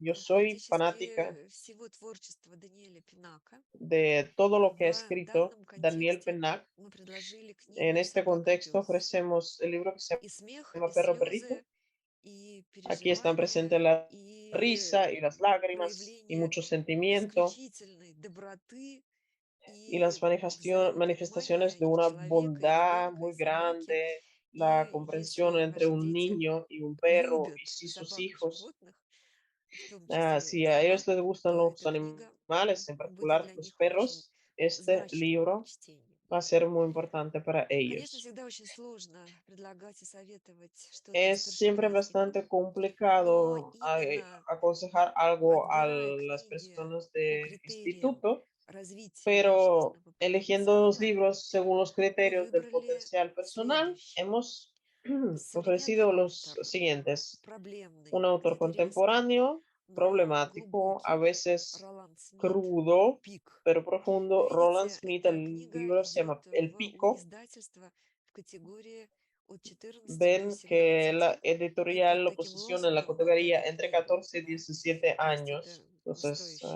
Yo soy fanática практически всего творчества Даниэля Пинака. de todo lo que ha В escrito данном Daniel контексте Pennac. мы предложили En книгу este «Собака и contexto пес». ofrecemos el libro que se И смех, llama и Perro Perrito. слезы, и Aquí están presentes переживания, la и risa y las lágrimas y проявление mucho sentimiento исключительной доброты y и las manifestaciones взаимопонимания de и una человека, и bondad ребенка, и muy собаки. grande, la И comprensión если entre ваши un дети niño y un perro любят y sí sus собак и hijos. животных, в том числе Si a ellos собак, les gustan то los эта книга animales, en будет particular для los них очень perros, este значимым libro чтением. va a ser muy importante para Конечно, ellos. всегда очень сложно предлагать и советовать что-то из Es siempre первоклассников, bastante но complicado именно aconsejar algo a отбирая las книги personas по de критериям instituto, развития pero личностного eligiendo los потенциала, libros según los мы criterios del выбрали potencial personal, следующее. hemos Современный ofrecido los автор, siguientes. Un проблемный, autor где-то резкий, contemporáneo, но problemático, a глубокий veces Роланд Смит crudo, «Пик». pero Вы profundo. Roland видите, Smith, эта el книга libro se идет llama El у Pico. издательства в категории от 14 до Ven que 17. la Это editorial lo таким posiciona en la лозунгом было categoría дано entre Лермонтову. 14 y 17 То есть это años, entonces стоящее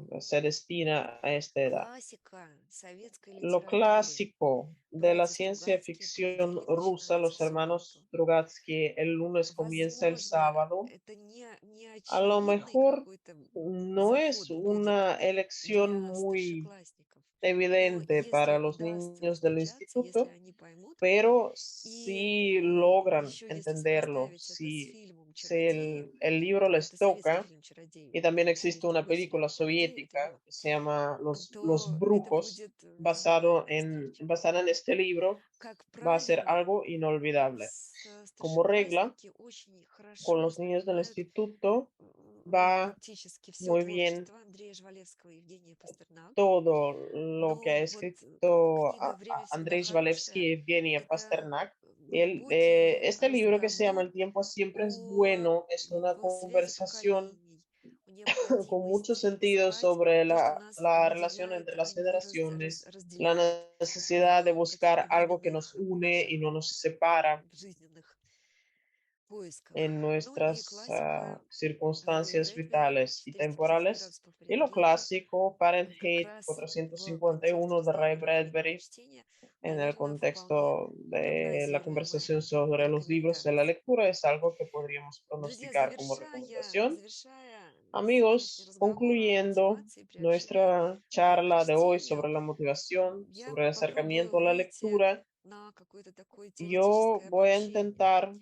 чтение. se destina a esta edad. Классика советской Lo литературы. clásico de la Братья ciencia Стругацкие, ficción понедельник rusa, начинается в los субботу. hermanos Strugatsky, el lunes comienza el Возможно, sábado. это не A lo очевидный mejor какой-то no заход es будет una elección для muy старшеклассников, но evidente para если los удастся niños del достучаться, если instituto, они pоймут, pero и si logran еще если entenderlo, сопоставить это с si, фильмом si «Чародеи», el libro les это советский toca, фильм «Чародеи», y también existe una другой фильм película «Чародеи», это soviética его, que se llama Los то это Brujos, будет незабываемая встреча. basada en este libro, Как va a ser правило, algo inolvidable. Como regla, старшеклассники очень con хорошо los niños del воспринимают instituto va практически все muy bien творчество Андрея Жвалевского и Евгения Пастернак. todo lo que ha Но вот escrito книга «Время всегда Andrei хорошее» Zvalevsky y Evgenia это Pasternak. глубокий Este libro que se llama разговор El tiempo siempre es о bueno, es una связи conversación поколений, о con mucho необходимости sentido искать sobre то, что нас la relación объединяет, entre а las не generaciones, la разделяет necesidad de в buscar каких-то algo que nos временных une y наших no nos separa жизненных поисках. en Ну и nuestras классика Рэя circunstancias Брэдбери vitales y 450 temporales. градусов по Y lo Фаренгейту. clásico, Вот как Fahrenheit раз в контексте 451 de Ray разговора о книгах и Bradbury, чтения, en el наверное, вполне contexto de la прогнозируемая conversación sobre los libros de la рекомендация. lectura, es algo que podríamos Друзья, pronosticar como recomendación. завершая сегодняшний Amigos, разговор о concluyendo мотивации и приобщении nuestra к charla de hoy чтению, sobre la motivación, я sobre el acercamiento попробую a la выйти lectura, на какое-то такое yo теоретическое voy a обобщение. intentar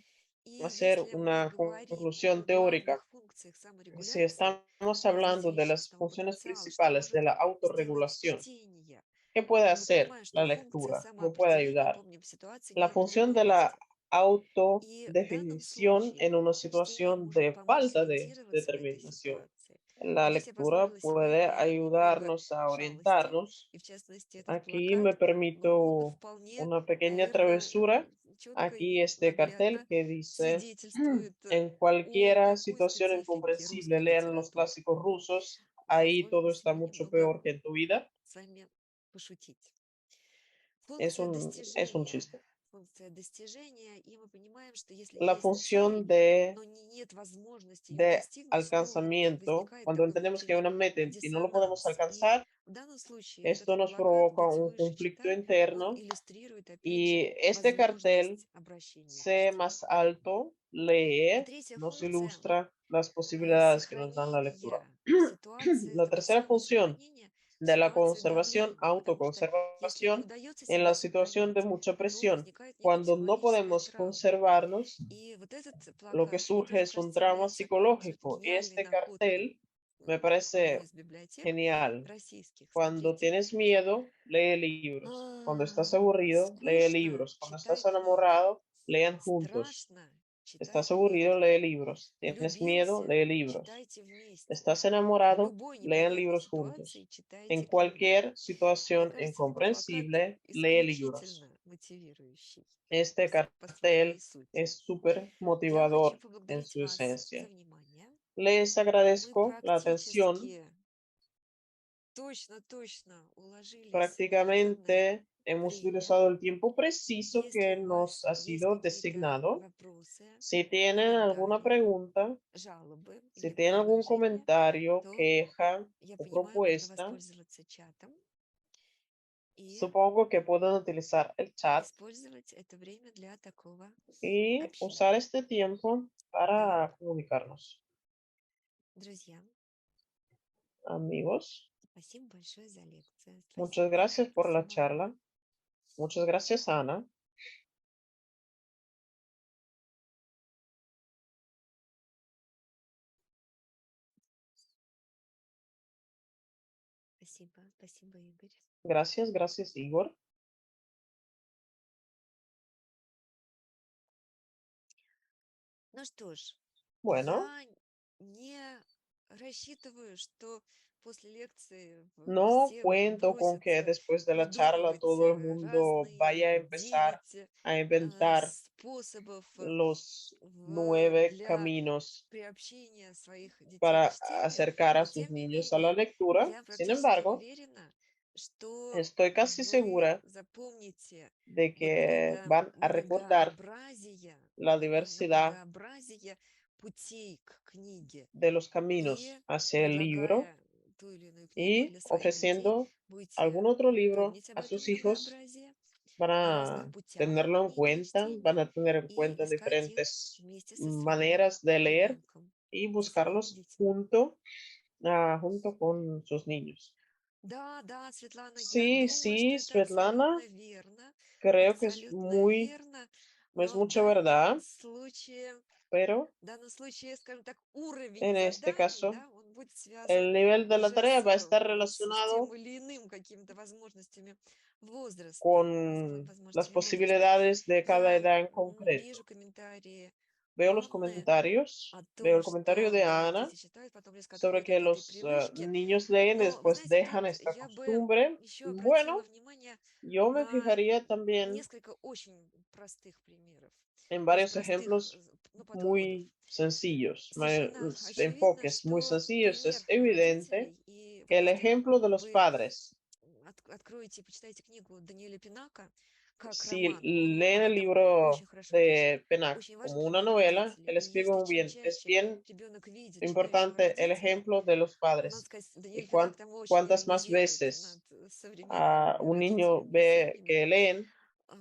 И hacer если мы una говорим conclusión о главных teórica. функциях Si саморегуляции estamos и hablando развития de las личностного funciones потенциала, что principales de может la сделать autorregulación, чтение, ¿qué puede и мы hacer понимаем, что la функция lectura? ¿Cómo puede самоопределения, ayudar? помним, ситуации La función de la неопределенности. И в данном autodefinición случае en una чтение situación может de помочь falta de сориентироваться в этой determinación. ситуации. La Здесь я lectura позволила puede себе немного ayudarnos a шалости, orientarnos. и в частности этот Aquí me плакат, но он permito вполне, una pequeña наверное, travesura. четко Aquí и este cartel наглядно que dice, свидетельствует en о cualquier такой situación специфике incomprensible, русской lean los литературы. clásicos rusos, ahí Позволила todo está себе mucho немного peor que en tu vida. с вами пошутить. Функция Es un достижения. chiste. Функция достижения, и мы понимаем, что если La есть цель, función но нет возможности ее de достигнуть, то alcanzamiento, возникает cuando такой entendemos que hay внутренний una meta y no lo podemos диссонанс. И alcanzar, в данном случае вот esto этот nos плакат provoca «Быть un выше, conflicto читай», он interno иллюстрирует, опять же, y este cartel, возможность обращения к sé чтению. más alto, И lee, третья nos функция ilustra las posibilidades que nos dan la lectura. сохранения ситуации, La tercera función самосохранения в de la ситуации conservación, давления, потому что если не autoconservación, удается en себя la situación de сохранить, mucha то presión, возникает некая cuando no психологическая podemos травма. conservarnos, И вот этот lo que плакат, мне surge тоже es un кажется, trauma является абсолютно psicológico. Y гениальной este находкой cartel me одной parece из библиотек genial. российских. Cuando Смотрите, tienes miedo, lee libros. Cuando estás aburrido, lee скучно, libros. Cuando читай estás книги. enamorado, lean juntos. Страшно, читай Estás aburrido, книги. lee libros. Tienes miedo, Влюбился, lee libros. читайте вместе. Estás В enamorado, любой lean непонятной libros ситуации juntos. читайте En книги. cualquier Мне situación кажется, этот плакат incomprensible, lee libros. исключительно мотивирующий Este по своей cartel сути. es súper Я хочу motivador en поблагодарить su вас за esencia. внимание. Les Мы agradezco la atención. практически точно уложились в отведенное Prácticamente hemos время. utilizado el tiempo preciso Если que у nos вас ha есть sido какие-то designado. вопросы, Si tienen alguna комментарии, pregunta, жалобы si или tienen algún предложения, comentario, то, queja я o понимаю, можно propuesta, воспользоваться чатом и supongo que pueden utilizar el chat использовать это время для такого y usar общения. este tiempo Да, para comunicarnos. друзья, Amigos, спасибо большое за лекцию. muchas Спасибо. gracias por la Спасибо, Анна. charla. Muchas gracias, Ana. Спасибо, Игорь. Gracias, Igor. Ну что ж, Bueno, я не рассчитываю, что после лекции no все cuento con que бросятся después de la charla придумывать todo el mundo vaya a разные empezar 9 a inventar способов los 9 для caminos приобщения своих детей к para чтению, acercar a но sus тем не niños a la менее lectura. я Sin практически embargo, уверена, что estoy casi вы segura запомните de вот que это van a recordar la diversidad многообразие путей к книге. de los И caminos hacia el libro предлагая ту или иную книгу y для своих детей, ofreciendo algún будете otro libro помнить об a этом sus hijos. многообразии, Van о разных a путях к tenerlo en книге и cuenta, van чтению a tener en и cuenta искать их diferentes вместе со своим maneras de leer ребенком y и своими buscarlos детьми. junto con sus niños. Да, Светлана, я Sí, думаю, что sí, это абсолютно Svetlana, верно, creo que абсолютно верно, es но mucha verdad, pero в данном случае, скажем так, уровень en este заданий, caso, да, он будет связан el nivel de la уже tarea va a estar с тем relacionado или иным какими-то возможностями возраста, con las возможностями возраста. posibilidades de cada Я edad en concreto. вижу комментарии Veo los Анны comentarios, о veo том, el comentario что, de да, Ana дети читают, потом резко sobre отходят que от этой los привычки. niños leen y Но вы después знаете, dejan тут esta я бы costumbre. еще обратила Bueno, внимание yo me на fijaría también несколько очень простых примеров, en очень varios простых ejemplos подходов. muy sencillos, Совершенно очевидно, enfoques muy что sencillos. Es пример evidente родителей, и que вот el если ejemplo de los вы padres, откроете и почитаете книгу Даниэля Пинака как si роман, он leen об el этом libro очень хорошо pишет. de Penach Очень важен como una пример novela, родителей. él И escribe если muy чем bien. Es чаще bien ребенок видит читающего importante el родителя, ejemplo de los надо padres сказать, y Даниэль Пинак там очень cuántas más иронизирует veces над современными un niño родителями и ve семьями. que leen.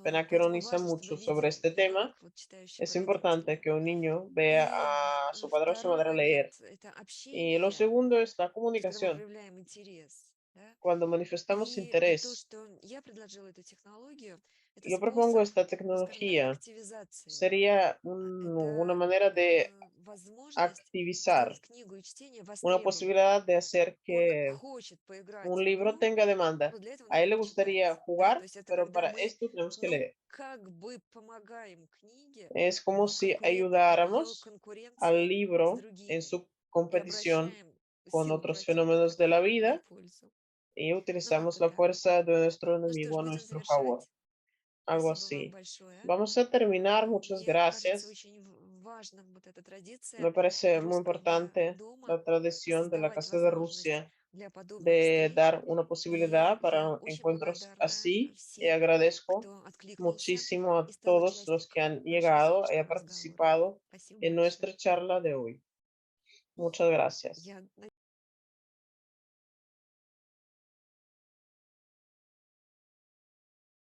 Penach Поэтому ironiza важно, mucho чтобы sobre видел este tema. ребенок вот читающего Es importante родителя. que un niño vea И a su padre o su второй madre момент– leer. это Y lo общение, segundo es la когда мы comunicación. проявляем интерес. Да? Cuando manifestamos И вот то, interés. что я предложила эту технологию, это Yo propongo способ, esta ну, скажем так, tecnología. активизации. Sería una Это manera de возможность activizar, сделать книгу и чтение una востребованным. posibilidad de hacer Он que хочет поиграть un в libro игру, tenga demanda. но для этого A él надо le почитать. gustaría Да? То jugar, есть это pero когда para мы, esto tenemos que ну, leer. как бы помогаем книге Es como si в ее ayudáramos al конкуренции с libro en другими su и competición обращаем con силу otros fenómenos противника de la в ее vida пользу. y Ну, utilizamos как-то la так. fuerza de nuestro Ну что ж, enemigo a будем nuestro favor. завершать. Algo Спасибо вам así. большое. Vamos a terminar. Muchas Мне кажется gracias. очень важным вот эта традиция Me parece muy русского importante дома la tradición de la создавать Casa de возможность Rusia для подобных de встреч. dar una И posibilidad я para очень encuentros благодарна así y всем, agradezco кто откликнулся muchísimo a и стал todos los que участником han нашего llegado y han сегодняшнего разговора. participado Спасибо en большое. nuestra charla de hoy. Muchas gracias. Я